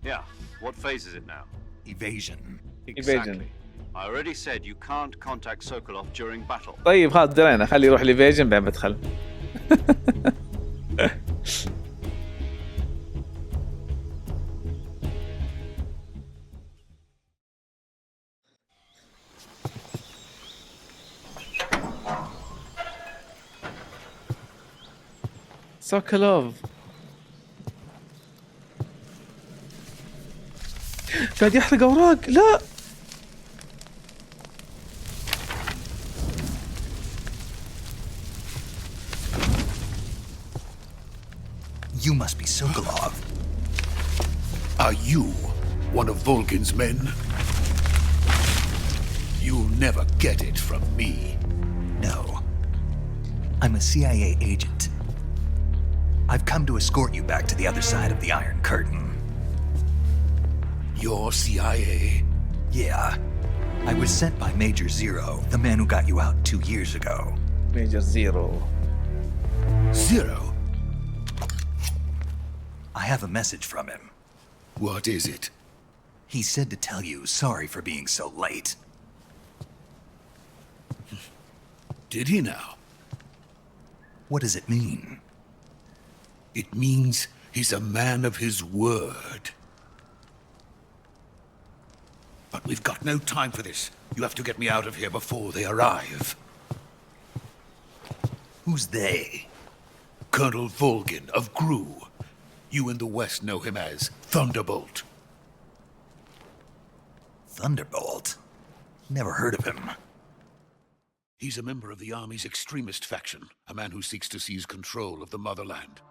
Speaker 3: Yeah. What phase is it now?
Speaker 4: Evasion.
Speaker 3: Exactly. I already said you can't contact Sokolov during battle.
Speaker 1: طيب خلاص درينا، خلي يروح ليفيجن بعدين بدخل. سوكولوف قاعد يحرق اوراق. لا
Speaker 4: You must be Sokolov.
Speaker 8: Are you one of Volkin's men? You'll never get it from me.
Speaker 4: No. I'm a CIA agent. I've come to escort you back to the other side of the Iron Curtain.
Speaker 8: You're CIA?
Speaker 4: Yeah. I was sent by Major Zero, the man who got you out 2 years ago.
Speaker 1: Major Zero.
Speaker 8: Zero?
Speaker 4: I have a message from him.
Speaker 8: What is it?
Speaker 4: He said to tell you sorry for being so late.
Speaker 8: Did he now?
Speaker 4: What does it mean?
Speaker 8: It means he's a man of his word. But we've got no time for this. You have to get me out of here before they arrive.
Speaker 4: Who's they?
Speaker 8: Colonel Volgin of GRU. You in the West know him as Thunderbolt.
Speaker 4: Thunderbolt? Never heard of him.
Speaker 8: He's a member of the Army's extremist faction, a man who seeks to seize control of the motherland.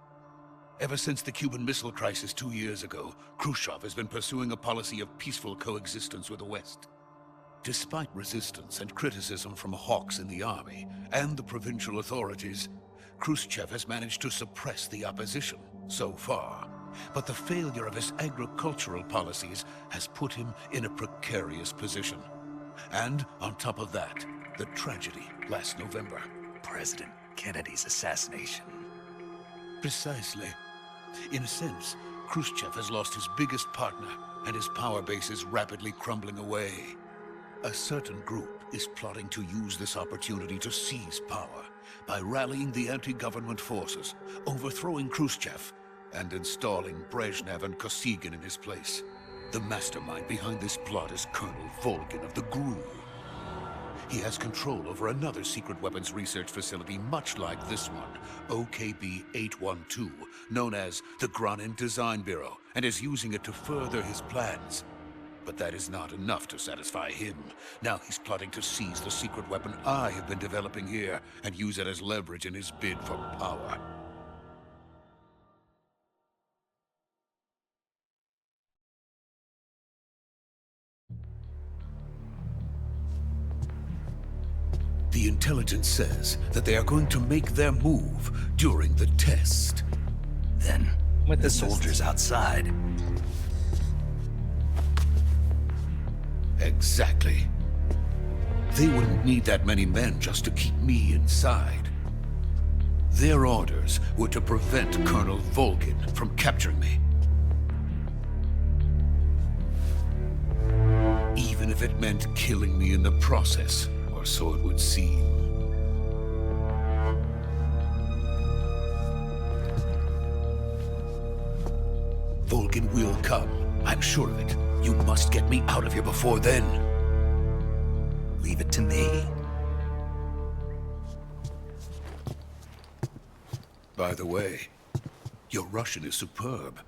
Speaker 8: Ever since the Cuban Missile Crisis 2 years ago, Khrushchev has been pursuing a policy of peaceful coexistence with the West. Despite resistance and criticism from hawks in the army and the provincial authorities, Khrushchev has managed to suppress the opposition so far. But the failure of his agricultural policies has put him in a precarious position. And on top of that, the tragedy last November.
Speaker 4: President Kennedy's assassination.
Speaker 8: Precisely. In a sense, Khrushchev has lost his biggest partner, and his power base is rapidly crumbling away. A certain group is plotting to use this opportunity to seize power by rallying the anti-government forces, overthrowing Khrushchev, and installing Brezhnev and Kosygin in his place. The mastermind behind this plot is Colonel Volgin of the GRU. He has control over another secret weapons research facility much like this one, OKB-812, known as the Granin Design Bureau, and is using it to further his plans. But that is not enough to satisfy him. Now he's plotting to seize the secret weapon I have been developing here and use it as leverage in his bid for power. The intelligence says that they are going to make their move during the test.
Speaker 4: Then,
Speaker 1: With
Speaker 4: the
Speaker 1: the test.
Speaker 4: soldiers outside.
Speaker 8: Exactly. They wouldn't need that many men just to keep me inside. Their orders were to prevent Colonel Volgin from capturing me. Even if it meant killing me in the process, or so it would seem. Volgin will come. I'm sure of it. You must get me out of here before then.
Speaker 4: Leave it to me.
Speaker 8: By the way, your Russian is superb.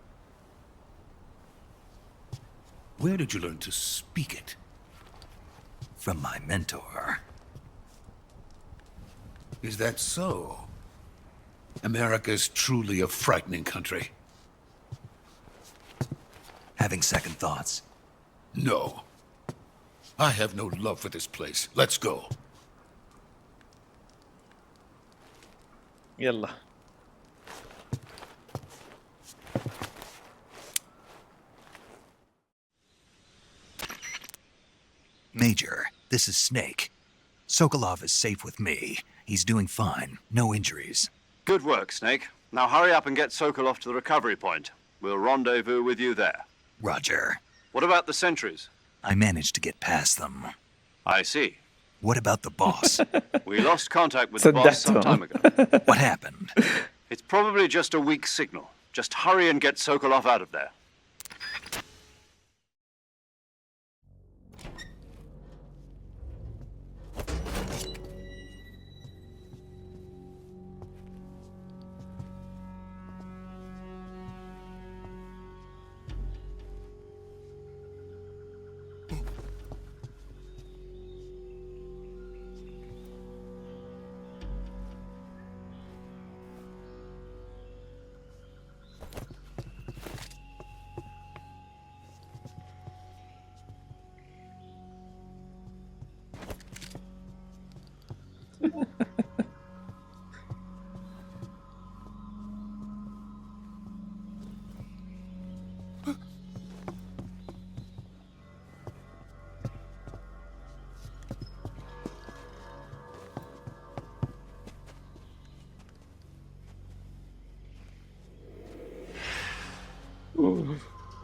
Speaker 8: Where did you learn to speak it?
Speaker 4: From my mentor.
Speaker 8: Is that so? America's truly a frightening country.
Speaker 4: Having second thoughts.
Speaker 8: No. I have no love for this place. Let's go.
Speaker 1: يلا.
Speaker 4: Major, this is Snake. Sokolov is safe with me. He's doing fine. No injuries.
Speaker 3: Good work, Snake. Now hurry up and get Sokolov to the recovery point. We'll rendezvous with you there.
Speaker 4: Roger.
Speaker 3: What about the sentries?
Speaker 4: I managed to get past them.
Speaker 3: I see.
Speaker 4: What about the boss?
Speaker 3: We lost contact with the boss some time ago.
Speaker 4: What happened?
Speaker 3: It's probably just a weak signal. Just hurry and get Sokolov out of there.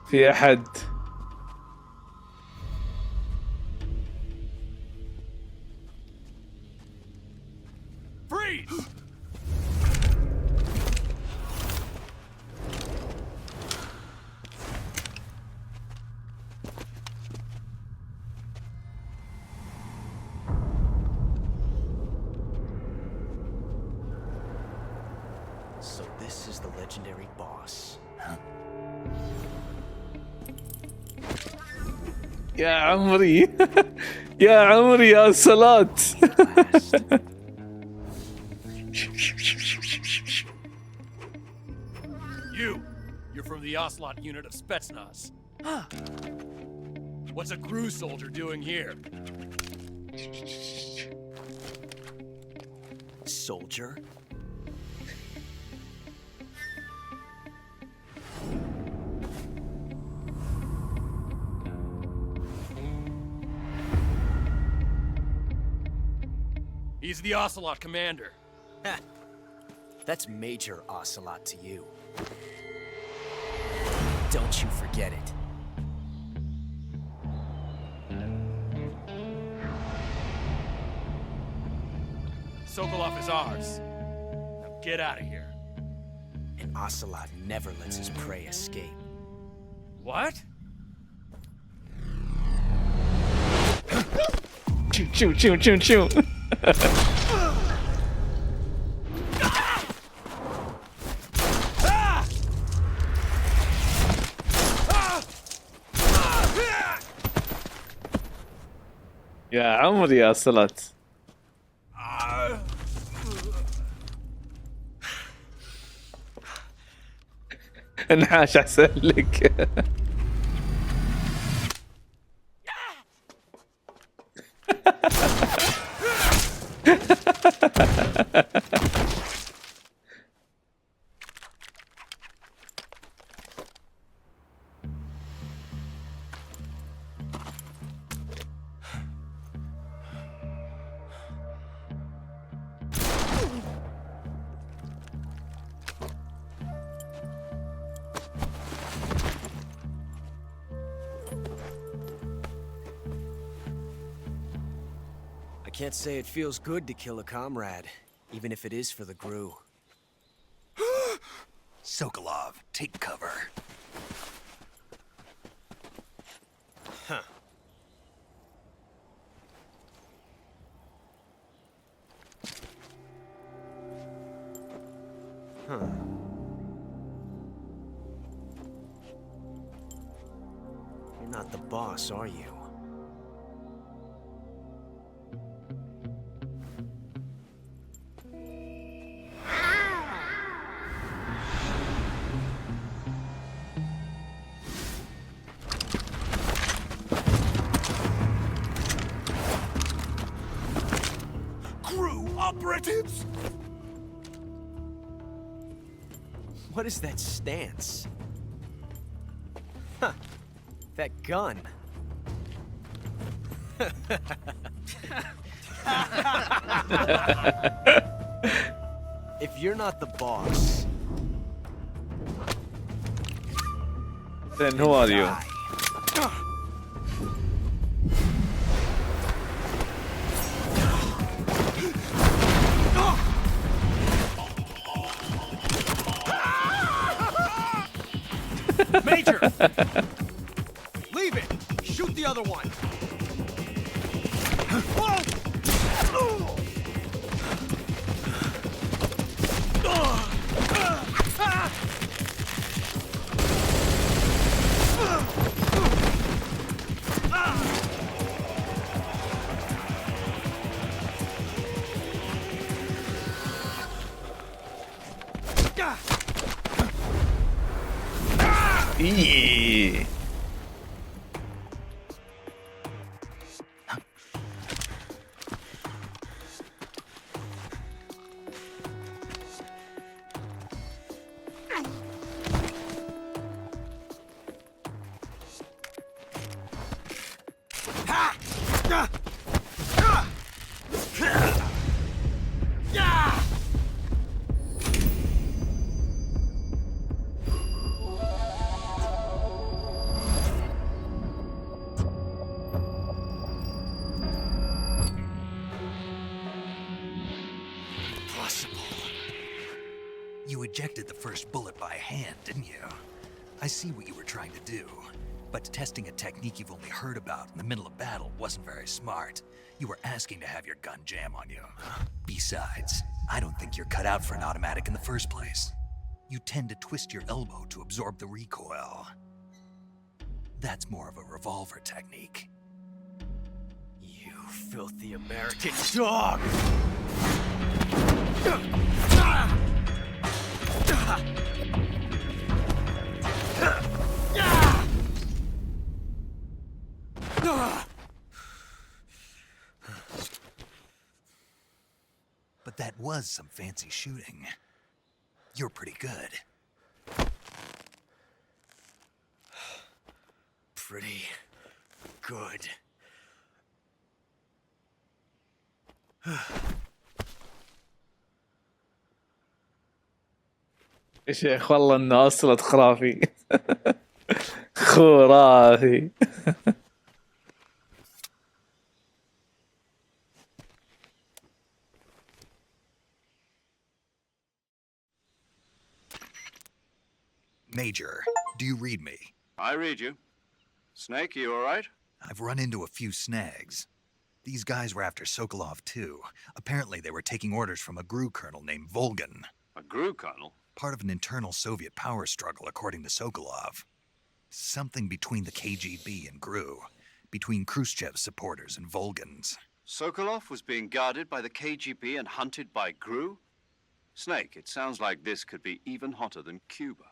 Speaker 1: في أحد
Speaker 9: This is the legendary boss.
Speaker 1: يا عمري يا عمري يا صلاة.
Speaker 10: You're from the Ocelot unit of Spetsnaz. What's a crew soldier doing here?
Speaker 9: Soldier?
Speaker 10: He's the Ocelot commander.
Speaker 9: That's Major Ocelot to you. Don't you forget it.
Speaker 10: Sokolov is ours. Now get out of here.
Speaker 9: And Ocelot never lets his prey escape.
Speaker 10: What?
Speaker 1: Choo choo choo choo. يا عمري يا صلاة. انحاش احسن لك.
Speaker 9: I can't say it feels good to kill a comrade, even if it is for the GRU.
Speaker 4: Sokolov, take cover.
Speaker 9: Huh. Huh. You're not the boss, are you?
Speaker 8: Operatives?
Speaker 9: What is that stance? Huh. That gun. If you're not the boss,
Speaker 1: then who are you?
Speaker 10: Major! Leave it! Shoot the other one!
Speaker 1: Yeah.
Speaker 4: You ejected the first bullet by hand, didn't you? I see what you were trying to do. But testing a technique you've only heard about in the middle of battle wasn't very smart. You were asking to have your gun jam on you. Besides, I don't think you're cut out for an automatic in the first place. you tend to twist your elbow to absorb the recoil. That's more of a revolver technique.
Speaker 9: You filthy American dog!
Speaker 4: But that was some fancy shooting. You're pretty good.
Speaker 9: Pretty good.
Speaker 1: يا شيخ والله انه اصلت خرافي. خرافي.
Speaker 4: Major, do you read me?
Speaker 3: I read you. Snake, you all right?
Speaker 4: I've run into a few snags. These guys were after Sokolov too. Apparently they were taking orders from a GRU colonel named Volgan.
Speaker 3: A GRU colonel?
Speaker 4: Part of an internal Soviet power struggle, according to Sokolov. Something between the KGB and GRU. Between Khrushchev's supporters and Volgan's.
Speaker 3: Sokolov was being guarded by the KGB and hunted by GRU? Snake, it sounds like this could be even hotter than Cuba.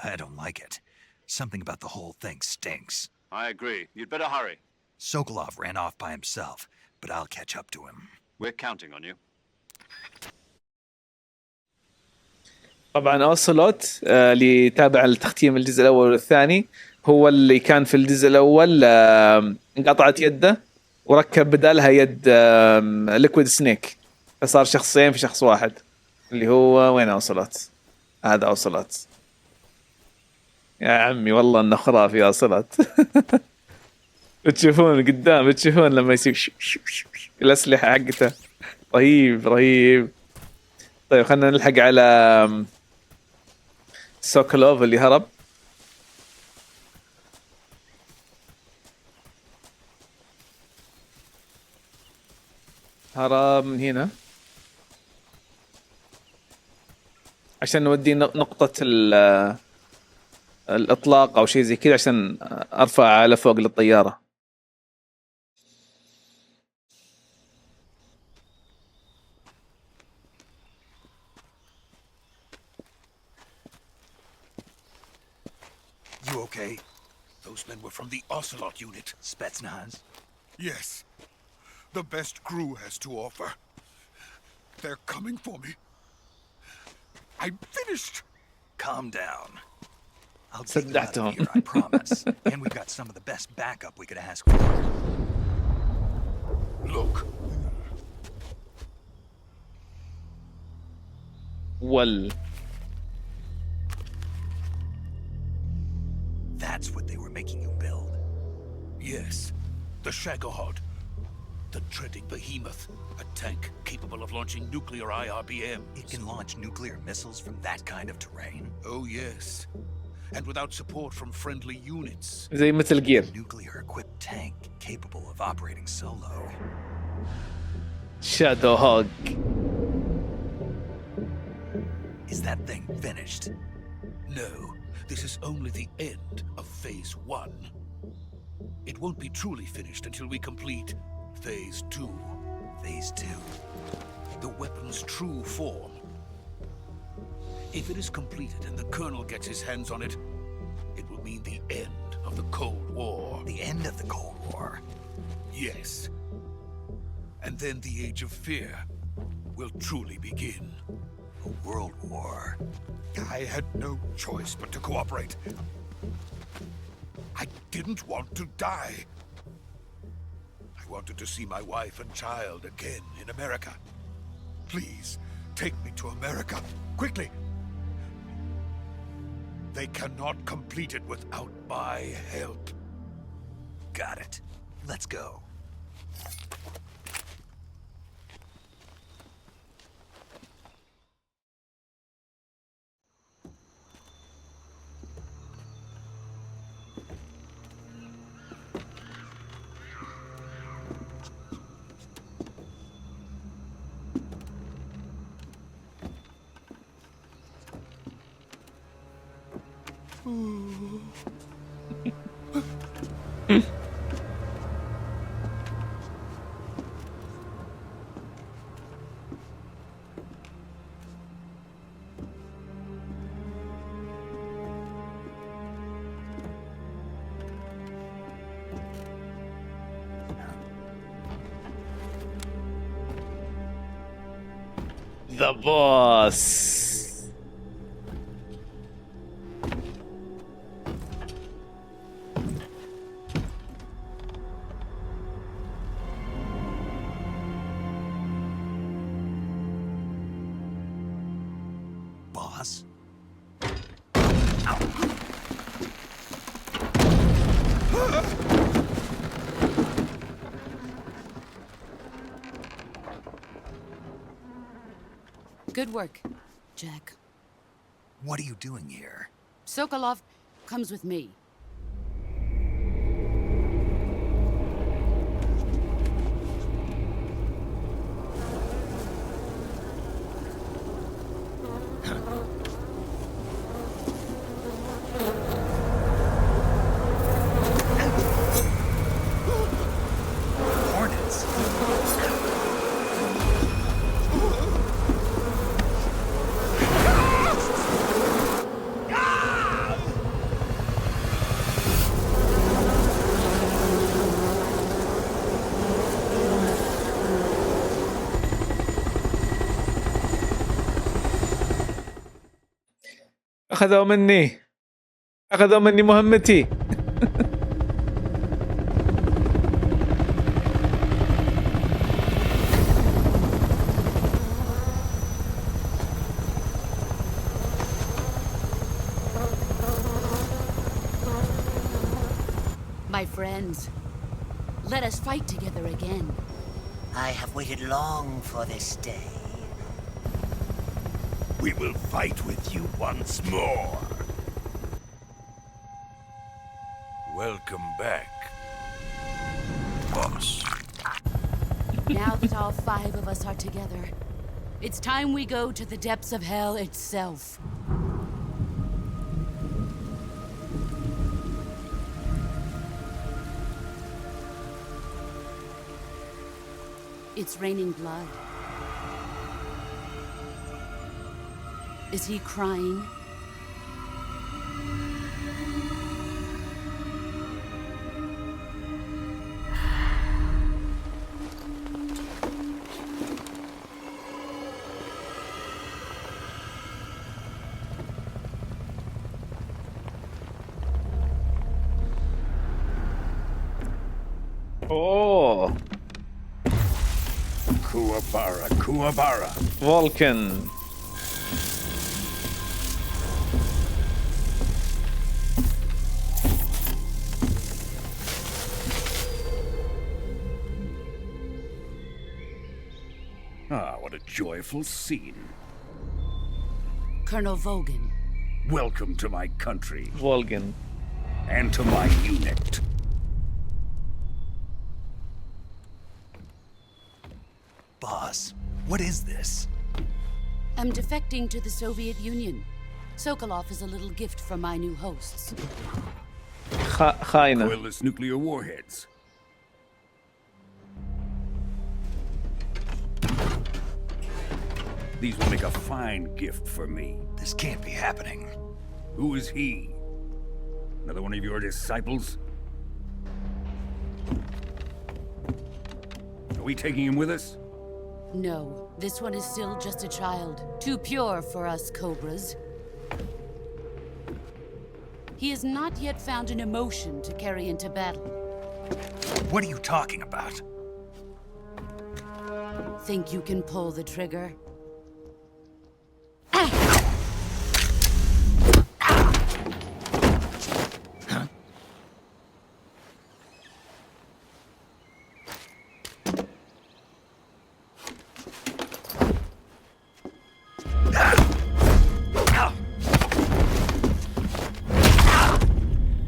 Speaker 4: I don't like it. Something about the whole thing stinks.
Speaker 3: I agree. You'd better hurry.
Speaker 4: Sokolov ran off by himself, but I'll catch up to him.
Speaker 3: We're counting on you.
Speaker 1: طبعا اوسلوت اللي تابع التختيم الجزء الاول والثاني هو اللي كان في الجزء الاول انقطعت يده وركب بدالها يد ليكويد سنيك فصار شخصين في شخص واحد اللي هو وين اوسلوت. هذا اوسلوت يا عمي والله انه خرافي اوسلوت. بتشوفون قدام بتشوفون لما يصير الاسلحه حقته رهيب رهيب. طيب خلينا نلحق على سوكولوف اللي هرب. هرب من هنا عشان نودي نقطة الإطلاق أو شيء زي كذا عشان أرفع على فوق للطيارة.
Speaker 4: You okay?
Speaker 8: Those men were from the Ocelot unit.
Speaker 4: Spetsnaz?
Speaker 8: Yes. The best GRU has to offer. They're coming for me. I'm finished.
Speaker 4: Calm down. I'll
Speaker 1: Sit
Speaker 4: take you out
Speaker 1: down.
Speaker 4: of here, I promise. And we've got some of the best backup we could ask for.
Speaker 8: Look.
Speaker 1: Well.
Speaker 4: That's what they were making you build?
Speaker 8: Yes. The Shagohod. The dreading behemoth. A tank capable of launching nuclear IRBMs.
Speaker 4: It can launch nuclear missiles from that kind of terrain?
Speaker 8: Oh, yes. And without support from friendly units.
Speaker 1: زي مثل جير.
Speaker 4: Nuclear-equipped tank capable of operating solo.
Speaker 1: Shadow Hog.
Speaker 4: Is that thing finished?
Speaker 8: No. This is only the end of Phase 1. It won't be truly finished until we complete Phase 2.
Speaker 4: Phase 2?
Speaker 8: The weapon's true form. If it is completed and the Colonel gets his hands on it, it will mean the end of the Cold War.
Speaker 4: The end of the Cold War?
Speaker 8: Yes. And then the Age of Fear will truly begin.
Speaker 4: A world war.
Speaker 8: I had no choice but to cooperate. I didn't want to die. I wanted to see my wife and child again in America. Please, take me to America, quickly. They cannot complete it without my help.
Speaker 4: Got it. Let's go.
Speaker 1: The boss.
Speaker 4: Boss?
Speaker 7: Good work, Jack.
Speaker 4: What are you doing here?
Speaker 7: Sokolov comes with me.
Speaker 4: Hornets.
Speaker 1: أخذوا مني مهمتي.
Speaker 7: My friends, let us fight together again.
Speaker 11: I have waited long for this day.
Speaker 8: We will fight with you once more. Welcome back, boss.
Speaker 7: Now that all 5 of us are together, it's time we go to the depths of hell itself. It's raining blood. Is he crying?
Speaker 1: Oh,
Speaker 8: Kuwabara, Kuwabara.
Speaker 1: Vulcan.
Speaker 8: Ah, what a joyful scene.
Speaker 7: Colonel Vogan.
Speaker 8: Welcome to my country.
Speaker 1: Vulcan.
Speaker 8: And to my unit.
Speaker 4: Boss, what is this?
Speaker 7: I'm defecting to the Soviet Union. Sokolov is a little gift from my new hosts.
Speaker 1: خاينة.
Speaker 8: Coilless nuclear warheads. These will make a fine gift for me.
Speaker 4: This can't be happening.
Speaker 8: Who is he? Another one of your disciples? Are we taking him with us?
Speaker 7: No, this one is still just a child. Too pure for us Cobras. He has not yet found an emotion to carry into battle.
Speaker 4: What are you talking about?
Speaker 7: Think you can pull the trigger?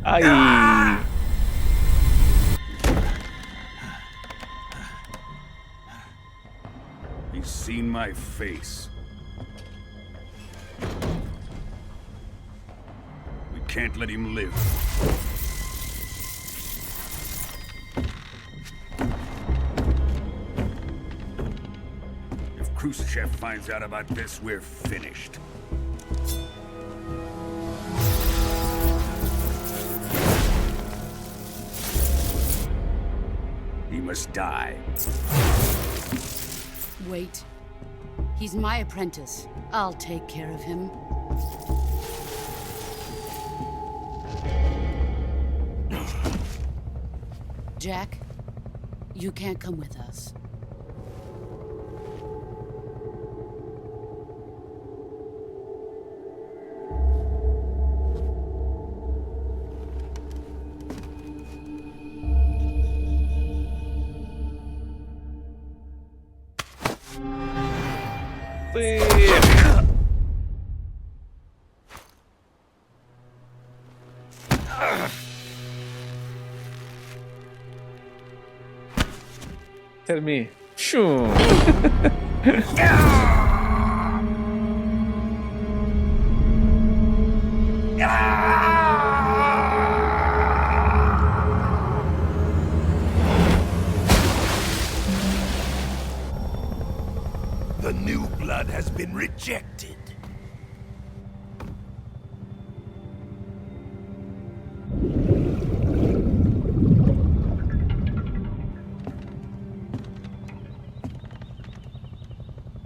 Speaker 1: Ay.
Speaker 8: He's seen my face. We can't let him live. If Khrushchev finds out about this, we're finished. He must die.
Speaker 7: Wait. He's my apprentice. I'll take care of him. Jack, you can't come with us.
Speaker 1: ترميه شو
Speaker 8: The new blood has been rejected.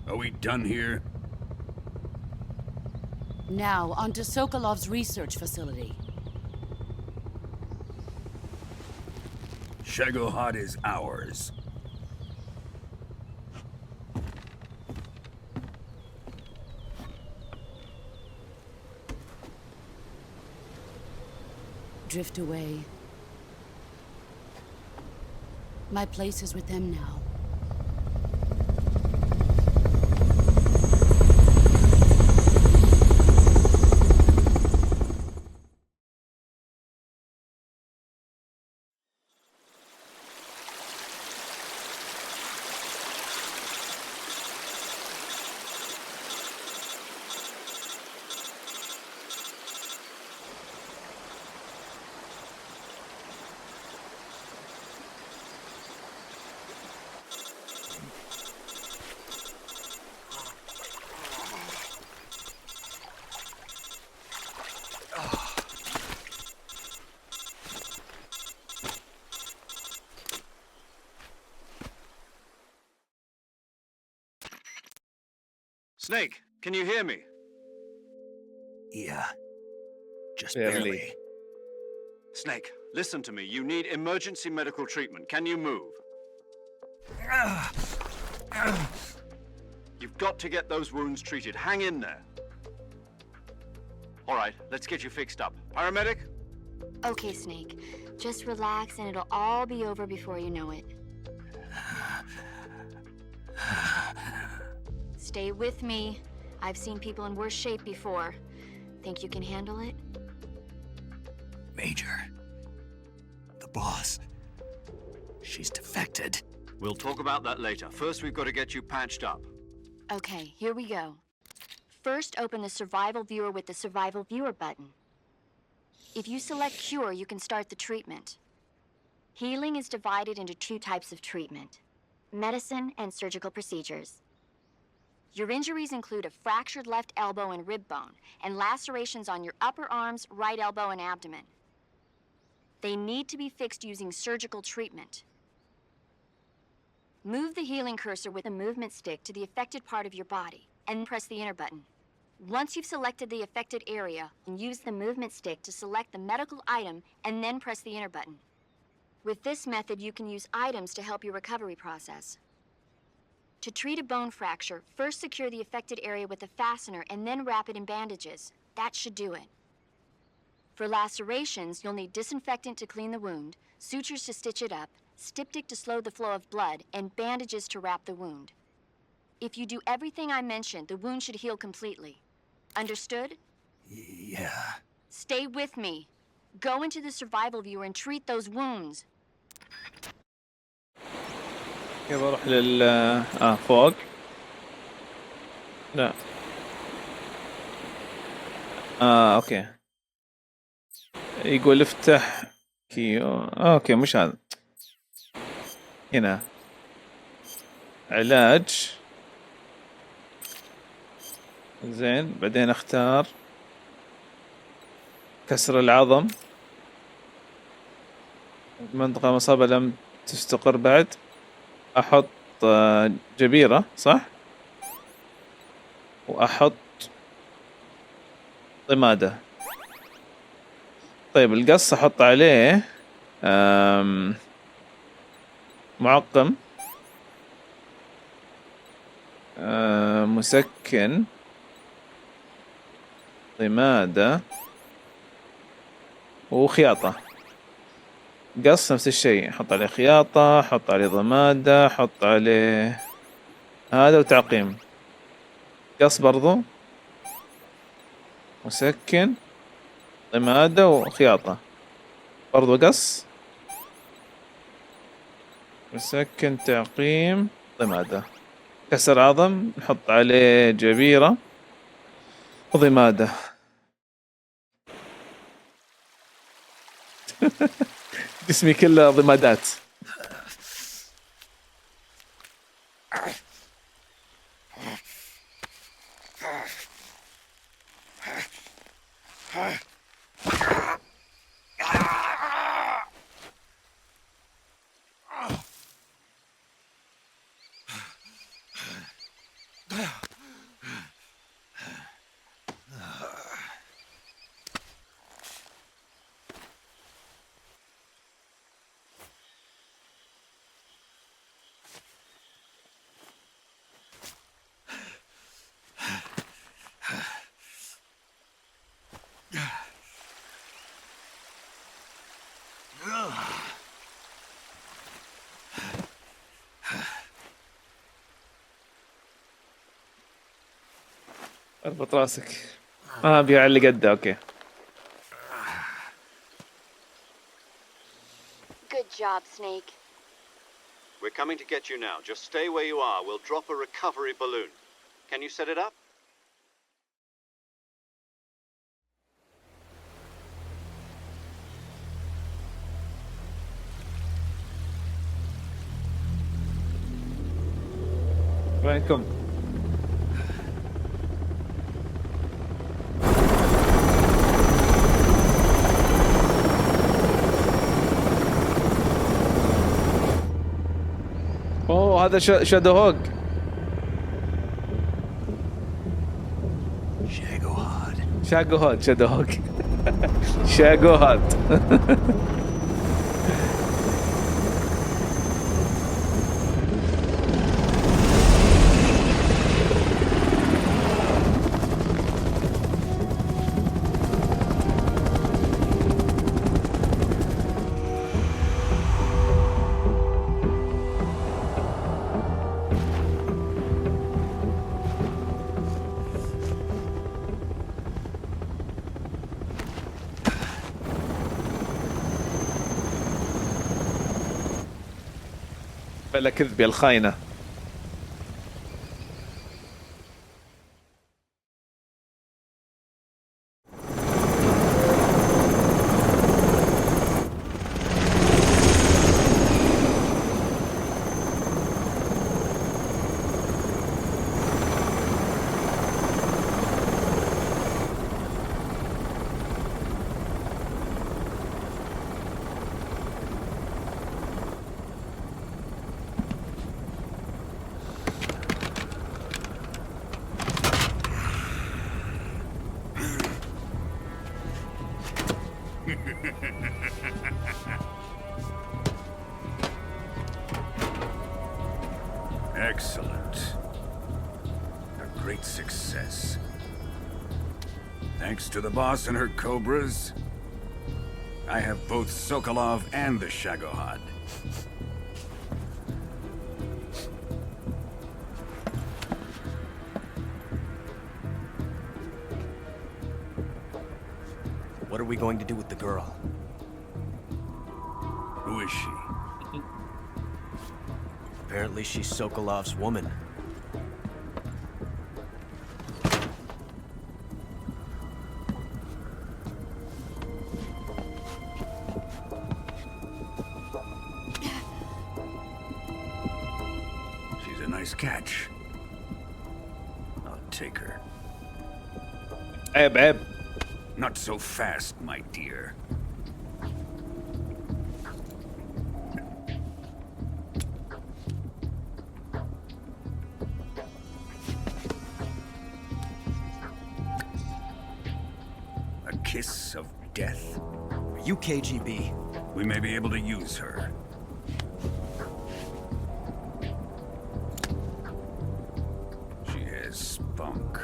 Speaker 8: Are we done here?
Speaker 7: Now, onto Sokolov's research facility.
Speaker 8: Shagohod is ours.
Speaker 7: Drift away. My place is with them now.
Speaker 3: Snake, can you hear me?
Speaker 8: Yeah. Just
Speaker 1: Barely.
Speaker 8: barely.
Speaker 3: Snake, listen to me. You need emergency medical treatment. Can you move? You've got to get those wounds treated. Hang in there. All right, let's get you fixed up. Paramedic?
Speaker 6: Okay, Snake. Just relax and it'll all be over before you know it. Stay with me. I've seen people in worse shape before. Think you can handle it?
Speaker 4: Major. The boss. She's defected.
Speaker 3: We'll talk about that later. First, we've got to get you patched up.
Speaker 6: Okay, here we go. First, open the Survival Viewer with the Survival Viewer button. If you select Cure, you can start the treatment. Healing is divided into two types of treatment: medicine and surgical procedures. Your injuries include a fractured left elbow and rib bone, and lacerations on your upper arms, right elbow, and abdomen. They need to be fixed using surgical treatment. Move the healing cursor with the movement stick to the affected part of your body, and press the enter button. Once you've selected the affected area, use the movement stick to select the medical item, and then press the enter button. With this method, you can use items to help your recovery process. To treat a bone fracture, first secure the affected area with a fastener and then wrap it in bandages. That should do it. For lacerations, you'll need disinfectant to clean the wound, sutures to stitch it up, styptic to slow the flow of blood, and bandages to wrap the wound. If you do everything I mentioned, the wound should heal completely. Understood?
Speaker 4: Yeah.
Speaker 6: Stay with me. Go into the survival viewer and treat those wounds.
Speaker 1: يلا اروح فوق. لا اوكي. يقول افتح كيو. اوكي مش هذا، هنا علاج. زين بعدين اختار كسر العظم، منطقة مصابة لم تستقر بعد. احط جبيرة صح، واحط ضمادة. طيب القص احط عليه معقم، مسكن، ضمادة وخياطة. قص نفس الشيء، احط عليه خياطة، احط عليه ضمادة، احط عليه هذا وتعقيم. قص برضو، مسكن، ضمادة وخياطة. برضو قص، مسكن، تعقيم، ضمادة. كسر عظم نحط عليه جبيرة وضمادة. جسمي كله ضمادات. اربط راسك. بيعلق قده. اوكي.
Speaker 6: Good job, Snake.
Speaker 3: We're coming to get you now. Just stay where you are. We'll drop a recovery balloon. Can you set it up?
Speaker 1: وينكم؟ اوه هذا شادو هوك. شاغو هاد شادو هوك. شاغو هاد. بلا كذب يا الخاينة.
Speaker 12: Excellent. A great success. Thanks to the boss and her cobras, I have both Sokolov and the Shagohod.
Speaker 9: What are we going to do with the girl?
Speaker 12: Who is she?
Speaker 9: Apparently she's Sokolov's woman.
Speaker 12: Nice catch. I'll take her.
Speaker 1: عيب.
Speaker 12: Not so fast, my dear. A kiss of death?
Speaker 9: Are you KGB?
Speaker 12: We may be able to use her. She has spunk.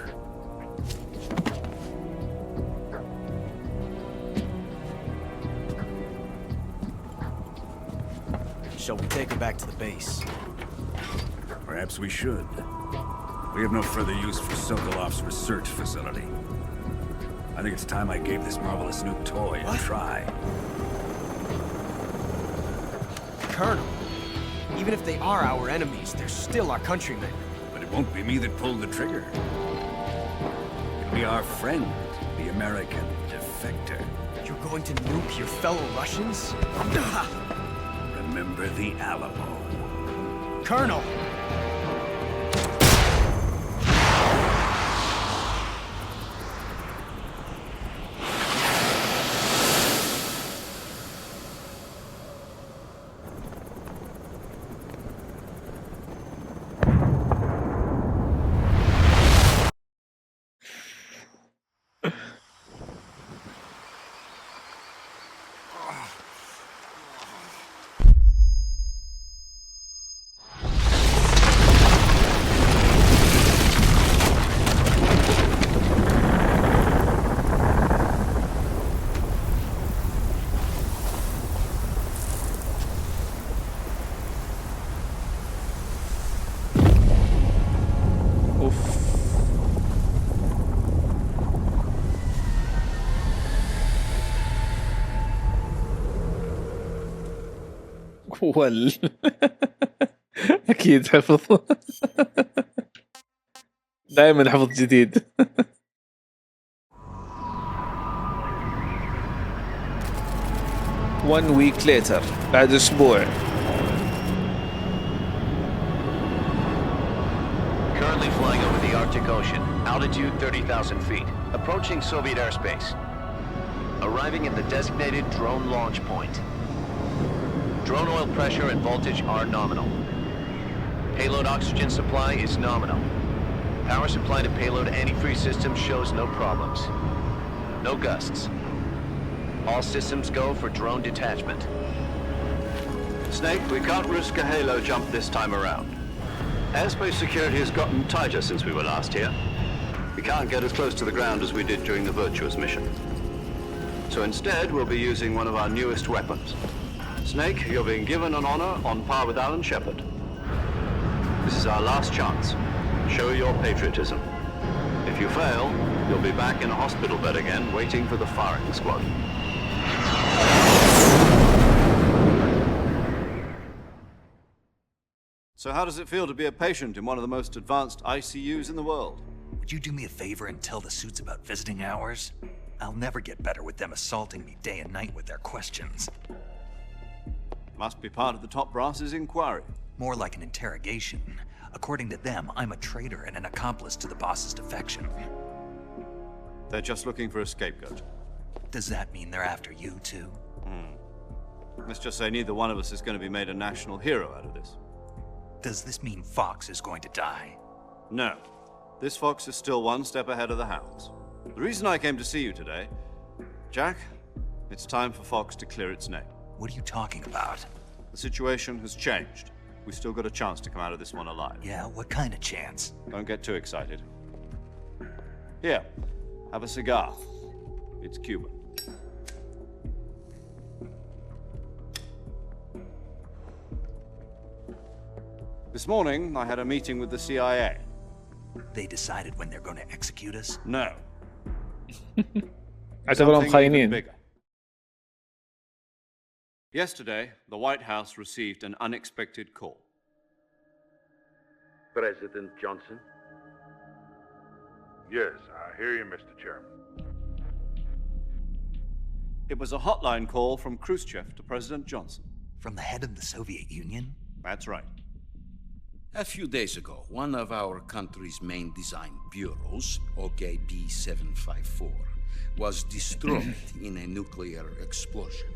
Speaker 9: Shall we take her back to the base?
Speaker 12: Perhaps we should. We have no further use for Sokolov's research facility. I think it's time I gave this marvelous new toy a try.
Speaker 9: Colonel, even if they are our enemies, they're still our countrymen.
Speaker 12: But it won't be me that pulled the trigger. It'll be our friend, the American defector.
Speaker 9: You're going to nuke your fellow Russians?
Speaker 12: Remember the Alamo.
Speaker 9: Colonel!
Speaker 1: اكيد حفظ. دائما حفظ جديد. One week later. بعد اسبوع.
Speaker 2: Currently flying over the Arctic Ocean, altitude 30,000 feet, approaching Soviet airspace. Arriving at the designated drone launch point. Drone oil pressure and voltage are nominal. Payload oxygen supply is nominal. Power supply to payload antifreeze system shows no problems. No gusts. All systems go for drone detachment.
Speaker 3: Snake, we can't risk a halo jump this time around. Airspace security has gotten tighter since we were last here. We can't get as close to the ground as we did during the Virtuous mission. So instead, we'll be using one of our newest weapons. Snake, you're being given an honor on par with Alan Shepard. This is our last chance. Show your patriotism. If you fail, you'll be back in a hospital bed again, waiting for the firing squad. So how does it feel to be a patient in one of the most advanced ICUs in the world?
Speaker 4: Would you do me a favor and tell the suits about visiting hours? I'll never get better with them assaulting me day and night with their questions.
Speaker 3: Must be part of the top brass's inquiry.
Speaker 4: More like an interrogation. According to them, I'm a traitor and an accomplice to the boss's defection.
Speaker 3: They're just looking for a scapegoat.
Speaker 4: Does that mean they're after you too?
Speaker 3: Let's just say neither one of us is going to be made a national hero out of this.
Speaker 4: Does this mean Fox is going to die?
Speaker 3: No. This fox is still one step ahead of the hounds. The reason I came to see you today, Jack, it's time for Fox to clear its name.
Speaker 4: What are you talking about?
Speaker 3: The situation has changed. We've still got a chance to come out of this one alive.
Speaker 4: Yeah, what kind of chance?
Speaker 3: Don't get too excited. Here, have a cigar. It's Cuban. This morning, I had a meeting with the CIA.
Speaker 4: They decided when they're going to execute us?
Speaker 3: No.
Speaker 1: اعتبرهم خاينين.
Speaker 3: bigger. Yesterday, the White House received an unexpected call.
Speaker 13: President Johnson?
Speaker 14: Yes, I hear you, Mr. Chairman.
Speaker 3: It was a hotline call from Khrushchev to President Johnson.
Speaker 4: From the head of the Soviet Union?
Speaker 3: That's right.
Speaker 8: A few days ago, one of our country's main design bureaus, OKB-754, was destroyed in a nuclear explosion.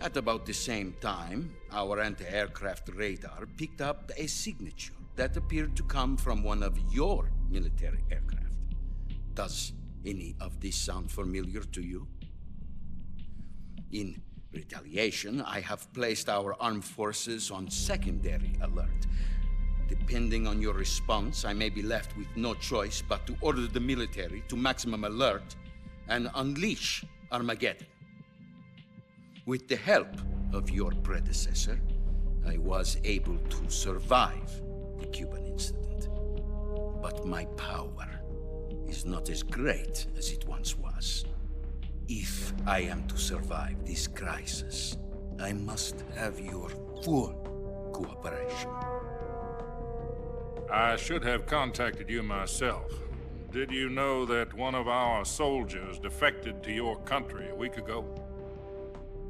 Speaker 8: At about the same time, our anti-aircraft radar picked up a signature that appeared to come from one of your military aircraft. Does any of this sound familiar to you? In retaliation, I have placed our armed forces on secondary alert. Depending on your response, I may be left with no choice but to order the military to maximum alert and unleash Armageddon. With the help of your predecessor, I was able to survive the Cuban incident. But my power is not as great as it once was. If I am to survive this crisis, I must have your full cooperation.
Speaker 14: I should have contacted you myself. Did you know that one of our soldiers defected to your country a week ago?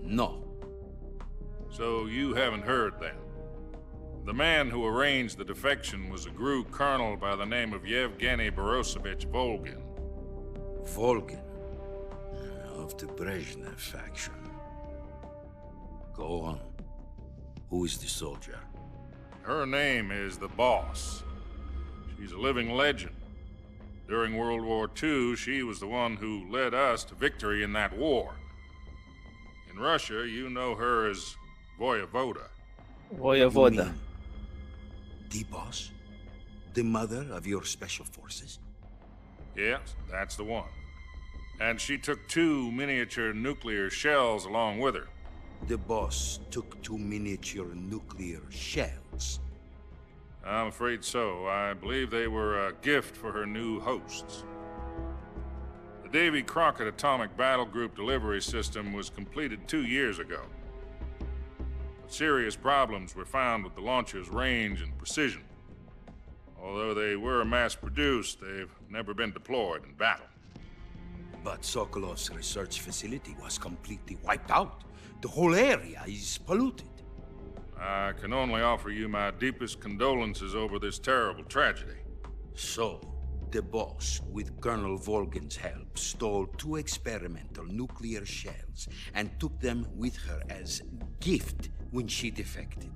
Speaker 8: No.
Speaker 14: So you haven't heard then. The man who arranged the defection was a GRU colonel by the name of Yevgeny Borisovich Volgin.
Speaker 8: Volgin? Of the Brezhnev faction. Go on. Who is the soldier?
Speaker 14: Her name is the Boss. She's a living legend. During World War II, she was the one who led us to victory in that war. In Russia, you know her as Voyevoda.
Speaker 1: Voyevoda.
Speaker 8: The Boss? The mother of your special forces?
Speaker 14: Yes, that's the one. And she took 2 miniature nuclear shells along with her.
Speaker 8: The Boss took 2 miniature nuclear shells?
Speaker 14: I'm afraid so. I believe they were a gift for her new hosts. The Davy Crockett Atomic Battle Group delivery system was completed 2 years ago. But serious problems were found with the launcher's range and precision. Although they were mass-produced, they've never been deployed in battle.
Speaker 8: But Sokolov's research facility was completely wiped out. The whole area is polluted.
Speaker 14: I can only offer you my deepest condolences over this terrible tragedy.
Speaker 8: So, the Boss, with Colonel Volgin's help, stole 2 experimental nuclear shells and took them with her as gift when she defected.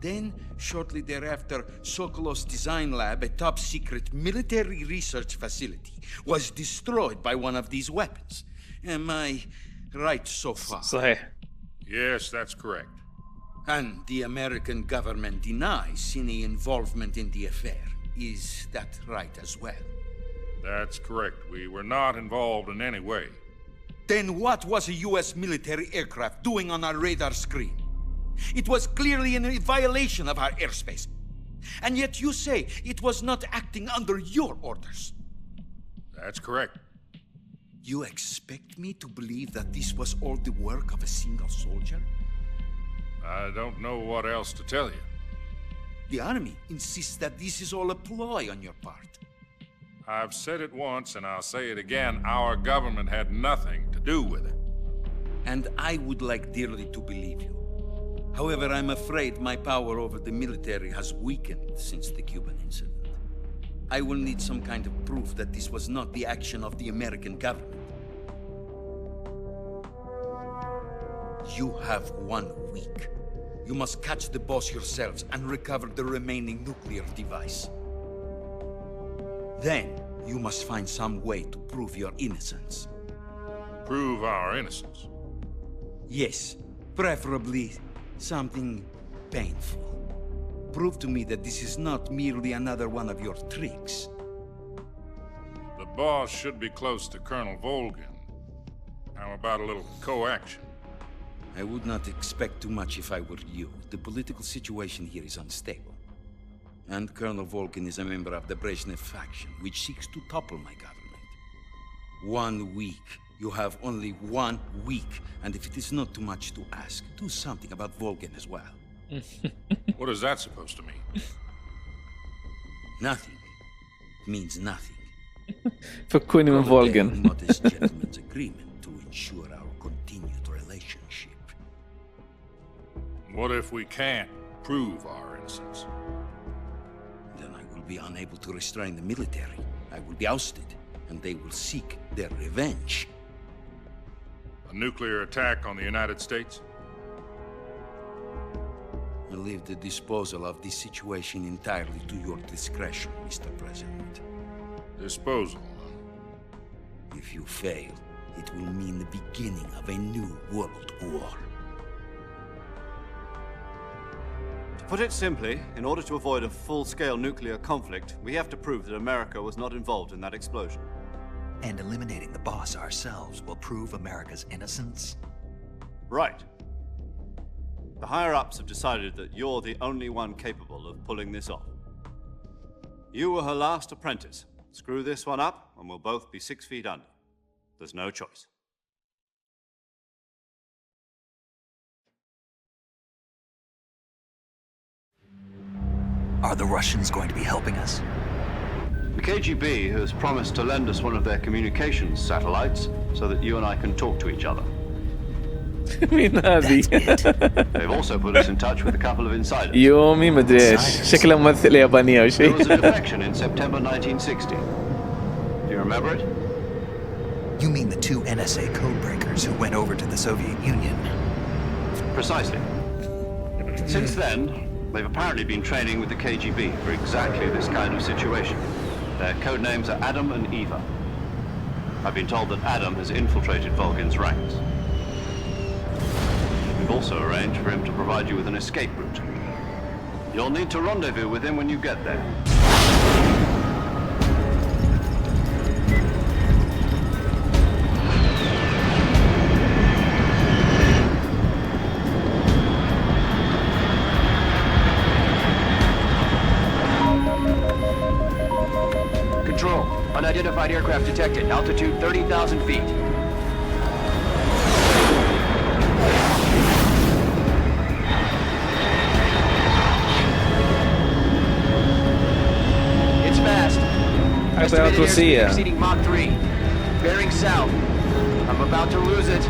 Speaker 8: Then, shortly thereafter, Sokolov's design lab, a top-secret military research facility, was destroyed by one of these weapons. Am I right so far?
Speaker 1: صحيح.
Speaker 14: Yes, that's correct.
Speaker 8: And the American government denies any involvement in the affair. Is that right as well?
Speaker 14: That's correct. We were not involved in any way.
Speaker 8: Then what was a U.S. military aircraft doing on our radar screen? It was clearly in violation of our airspace. And yet you say it was not acting under your orders.
Speaker 14: That's correct.
Speaker 8: You expect me to believe that this was all the work of a single soldier?
Speaker 14: I don't know what else to tell you.
Speaker 8: The army insists that this is all a ploy on your part.
Speaker 14: I've said it once and I'll say it again. Our government had nothing to do with it.
Speaker 8: And I would like dearly to believe you. However, I'm afraid my power over the military has weakened since the Cuban incident. I will need some kind of proof that this was not the action of the American government. You have 1 week. You must catch the Boss yourselves and recover the remaining nuclear device. Then, you must find some way to prove your innocence.
Speaker 14: Prove our innocence?
Speaker 8: Yes, preferably something painful. Prove to me that this is not merely another one of your tricks.
Speaker 14: The Boss should be close to Colonel Volgin. How about a little co-action?
Speaker 8: I would not expect too much if I were you. The political situation here is unstable. And Colonel Volgin is a member of the Brezhnev faction, which seeks to topple my government. 1 week. You have only 1 week. And if it is not too much to ask, do something about Volgin as well.
Speaker 14: What is that supposed to mean?
Speaker 8: Nothing. It means nothing.
Speaker 1: فكوني من فولجن.
Speaker 8: Modest gentleman's agreement to ensure our continued relationship.
Speaker 14: What if we can't prove our innocence?
Speaker 13: will be unable to restrain the military. I will be ousted, and they will seek their revenge.
Speaker 14: A nuclear attack on the United States?
Speaker 13: I leave the disposal of this situation entirely to your discretion, Mr. President.
Speaker 14: Disposal?
Speaker 13: If you fail, it will mean the beginning of a new world war.
Speaker 3: To put it simply, in order to avoid a full-scale nuclear conflict, we have to prove that America was not involved in that explosion.
Speaker 4: And eliminating the boss ourselves will prove America's innocence?
Speaker 3: Right. The higher-ups have decided that you're the only one capable of pulling this off. You were her last apprentice. Screw this one up, and we'll both be 6 feet under. There's no choice.
Speaker 4: Are the Russians going to be helping us?
Speaker 3: The KGB has promised to lend us one of their communications satellites so that you and I can talk to each other.
Speaker 1: مين هذه؟
Speaker 3: They've also put us in touch with a couple of insiders.
Speaker 1: يومي مدري ايش شكلها ممثلة يابانية او
Speaker 3: There
Speaker 1: شيء.
Speaker 3: was a defection in September 1960. Do you remember it?
Speaker 4: You mean the 2 NSA codebreakers who went over to the Soviet Union?
Speaker 3: Precisely. Since then, they've apparently been training with the KGB for exactly this kind of situation. Their code names are Adam and Eva. I've been told that Adam has infiltrated Volgin's ranks. We've also arranged for him to provide you with an escape route. You'll need to rendezvous with him when you get there.
Speaker 9: Control. Unidentified aircraft detected. Altitude 30,000 feet. It's fast. Estimated airspeed exceeding Mach 3. Bearing south. I'm about to lose it.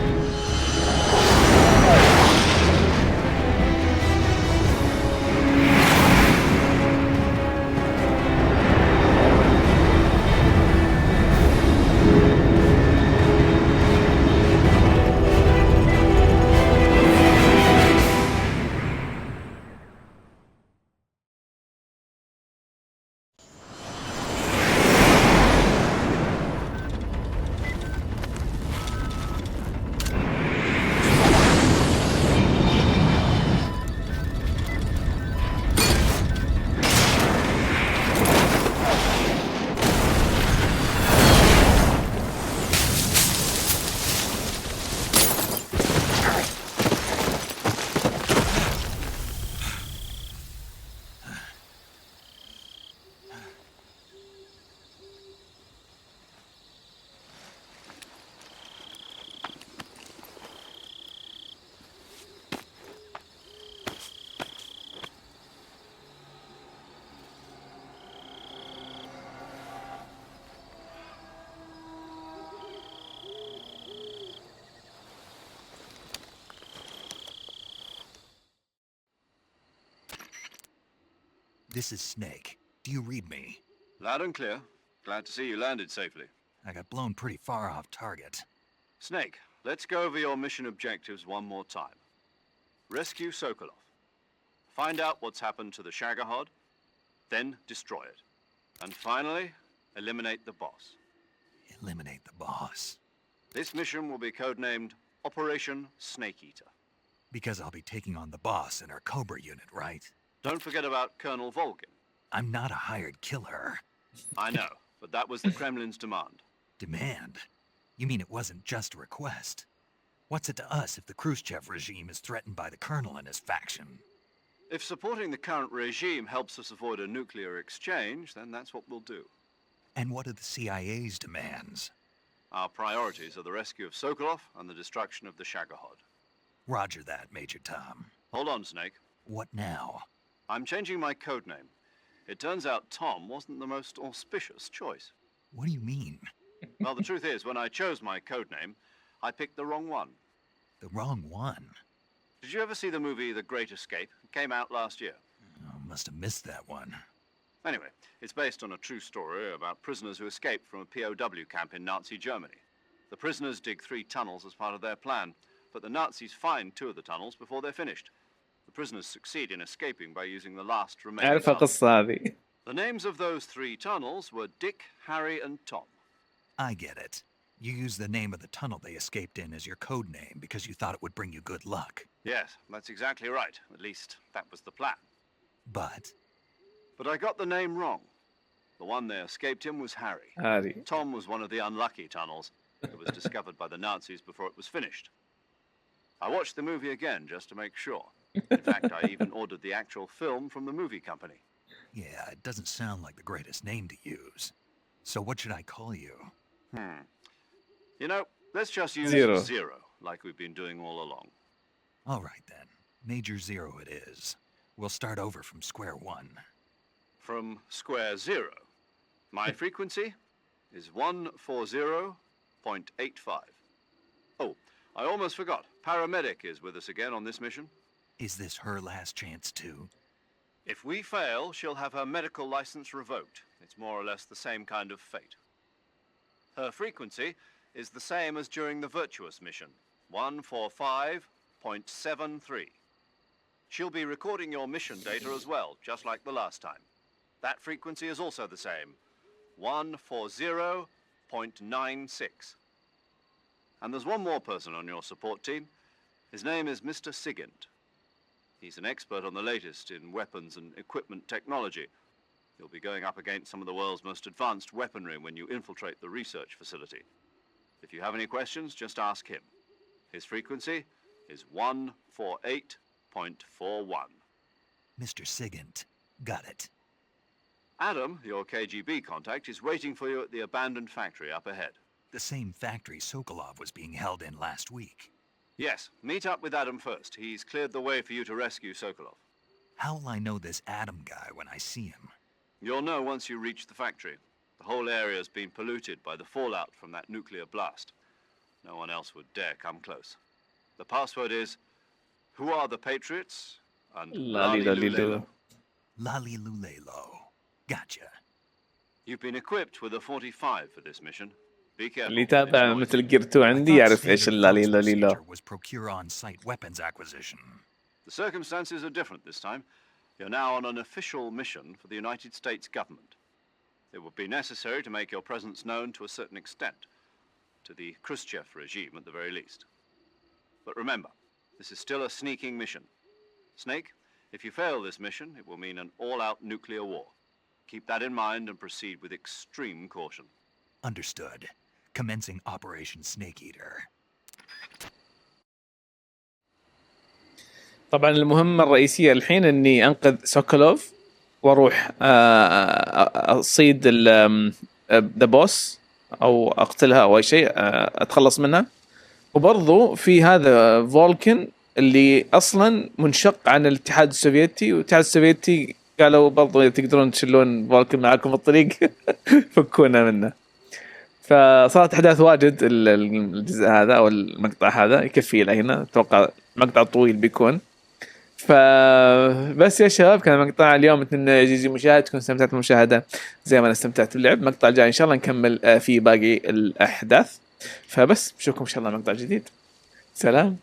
Speaker 4: This is Snake. Do you read me?
Speaker 3: Loud and clear. Glad to see you landed safely.
Speaker 4: I got blown pretty far off target.
Speaker 3: Snake, let's go over your mission objectives one more time. Rescue Sokolov. Find out what's happened to the Shagohod, then destroy it. And finally, eliminate the boss.
Speaker 4: Eliminate the boss.
Speaker 3: This mission will be codenamed Operation Snake Eater.
Speaker 4: Because I'll be taking on the boss in our Cobra unit, right?
Speaker 3: Don't forget about Colonel Volgin.
Speaker 4: I'm not a hired killer.
Speaker 3: I know, but that was the Kremlin's demand.
Speaker 4: Demand? You mean it wasn't just a request? What's it to us if the Khrushchev regime is threatened by the Colonel and his faction?
Speaker 3: If supporting the current regime helps us avoid a nuclear exchange, then that's what we'll do.
Speaker 4: And what are the CIA's demands?
Speaker 3: Our priorities are the rescue of Sokolov and the destruction of the Shagohod.
Speaker 4: Roger that, Major Tom.
Speaker 3: Hold on, Snake.
Speaker 4: What now?
Speaker 3: I'm changing my codename. It turns out Tom wasn't the most auspicious choice.
Speaker 4: What do you mean?
Speaker 3: Well, the truth is, when I chose my codename, I picked the wrong one.
Speaker 4: The wrong one?
Speaker 3: Did you ever see the movie The Great Escape? It came out last year.
Speaker 4: Oh, must have missed that one.
Speaker 3: Anyway, it's based on a true story about prisoners who escaped from a POW camp in Nazi Germany. The prisoners dig 3 tunnels as part of their plan, but the Nazis find 2 of the tunnels before they're finished. The prisoners succeed in escaping by using the last remaining
Speaker 1: أعرف
Speaker 3: tunnel.
Speaker 1: القصة هذه.
Speaker 3: The names of those 3 tunnels were Dick, Harry and Tom.
Speaker 4: I get it. You used the name of the tunnel they escaped in as your code name because you thought it would bring you good luck.
Speaker 3: Yes, that's exactly right. At least, that was the plan.
Speaker 4: But
Speaker 3: I got the name wrong. The one they escaped in was Harry.
Speaker 1: Harry.
Speaker 3: Tom was one of the unlucky tunnels that was discovered by the Nazis before it was finished. I watched the movie again just to make sure. In fact, I even ordered the actual film from the movie company.
Speaker 4: yeah, it doesn't sound like the greatest name to use. So what should I call you?
Speaker 3: You know, let's just use Zero, like we've been doing all along.
Speaker 4: All right then. Major Zero it is. We'll start over from square one.
Speaker 3: From square 0. My frequency is 140.85. Oh, I almost forgot. Paramedic is with us again on this mission.
Speaker 4: Is this her last chance too?
Speaker 3: If we fail, she'll have her medical license revoked. It's more or less the same kind of fate. Her frequency is the same as during the Virtuous mission, 145.73. She'll be recording your mission data as well, just like the last time. That frequency is also the same, 140.96. And there's one more person on your support team. His name is Mr. Sigint. He's an expert on the latest in weapons and equipment technology. You'll be going up against some of the world's most advanced weaponry when you infiltrate the research facility. If you have any questions, just ask him. His frequency is 148.41.
Speaker 4: Mr. Sigint. Got it.
Speaker 3: Adam, your KGB contact, is waiting for you at the abandoned factory up ahead.
Speaker 4: The same factory Sokolov was being held in last week.
Speaker 3: Yes, meet up with Adam first. He's cleared the way for you to rescue Sokolov.
Speaker 4: How will I know this Adam guy when I see him?
Speaker 3: You'll know once you reach the factory. The whole area's been polluted by the fallout from that nuclear blast. No one else would dare come close. The password is, who are the Patriots? And
Speaker 1: Lalilulelo.
Speaker 4: Lalilulelo. Gotcha.
Speaker 3: You've been equipped with a 45 for this mission. Be careful.
Speaker 1: اللي تابع مثل جير 2 عندي يعرف ايش اللاليلوليلو.
Speaker 4: Was procure on-site weapons acquisition.
Speaker 3: The circumstances are different this time. You're now on an official mission for the United States government. It would be necessary to make your presence known to a certain extent, to the Khrushchev regime at the very least. But remember, this is still a sneaking mission. Snake, if you fail this mission, it will mean an all-out nuclear war. Keep that in mind and proceed with extreme caution.
Speaker 4: Understood. Commencing Operation Snake Eater.
Speaker 1: طبعا المهمة الرئيسية الحين اني انقذ سوكولوف واروح اصيد ذا بوس او اقتلها او اي شيء اتخلص منها. وبرضو في هذا فولكن اللي اصلا منشق عن الاتحاد السوفيتي، والاتحاد السوفيتي قالوا برضو تقدرون تشيلون فولكن معاكم في الطريق فكونا منه. فصارت احداث واجد الجزء هذا او المقطع هذا يكفي الى هنا. اتوقع مقطع طويل بيكون. فبس يا شباب كان مقطع اليوم. اتمنى عزيزي المشاهد تكون استمتعت بالمشاهده زي ما انا استمتعت باللعب. مقطع جاي ان شاء الله نكمل في باقي الاحداث. فبس نشوفكم ان شاء الله مقطع جديد. سلام.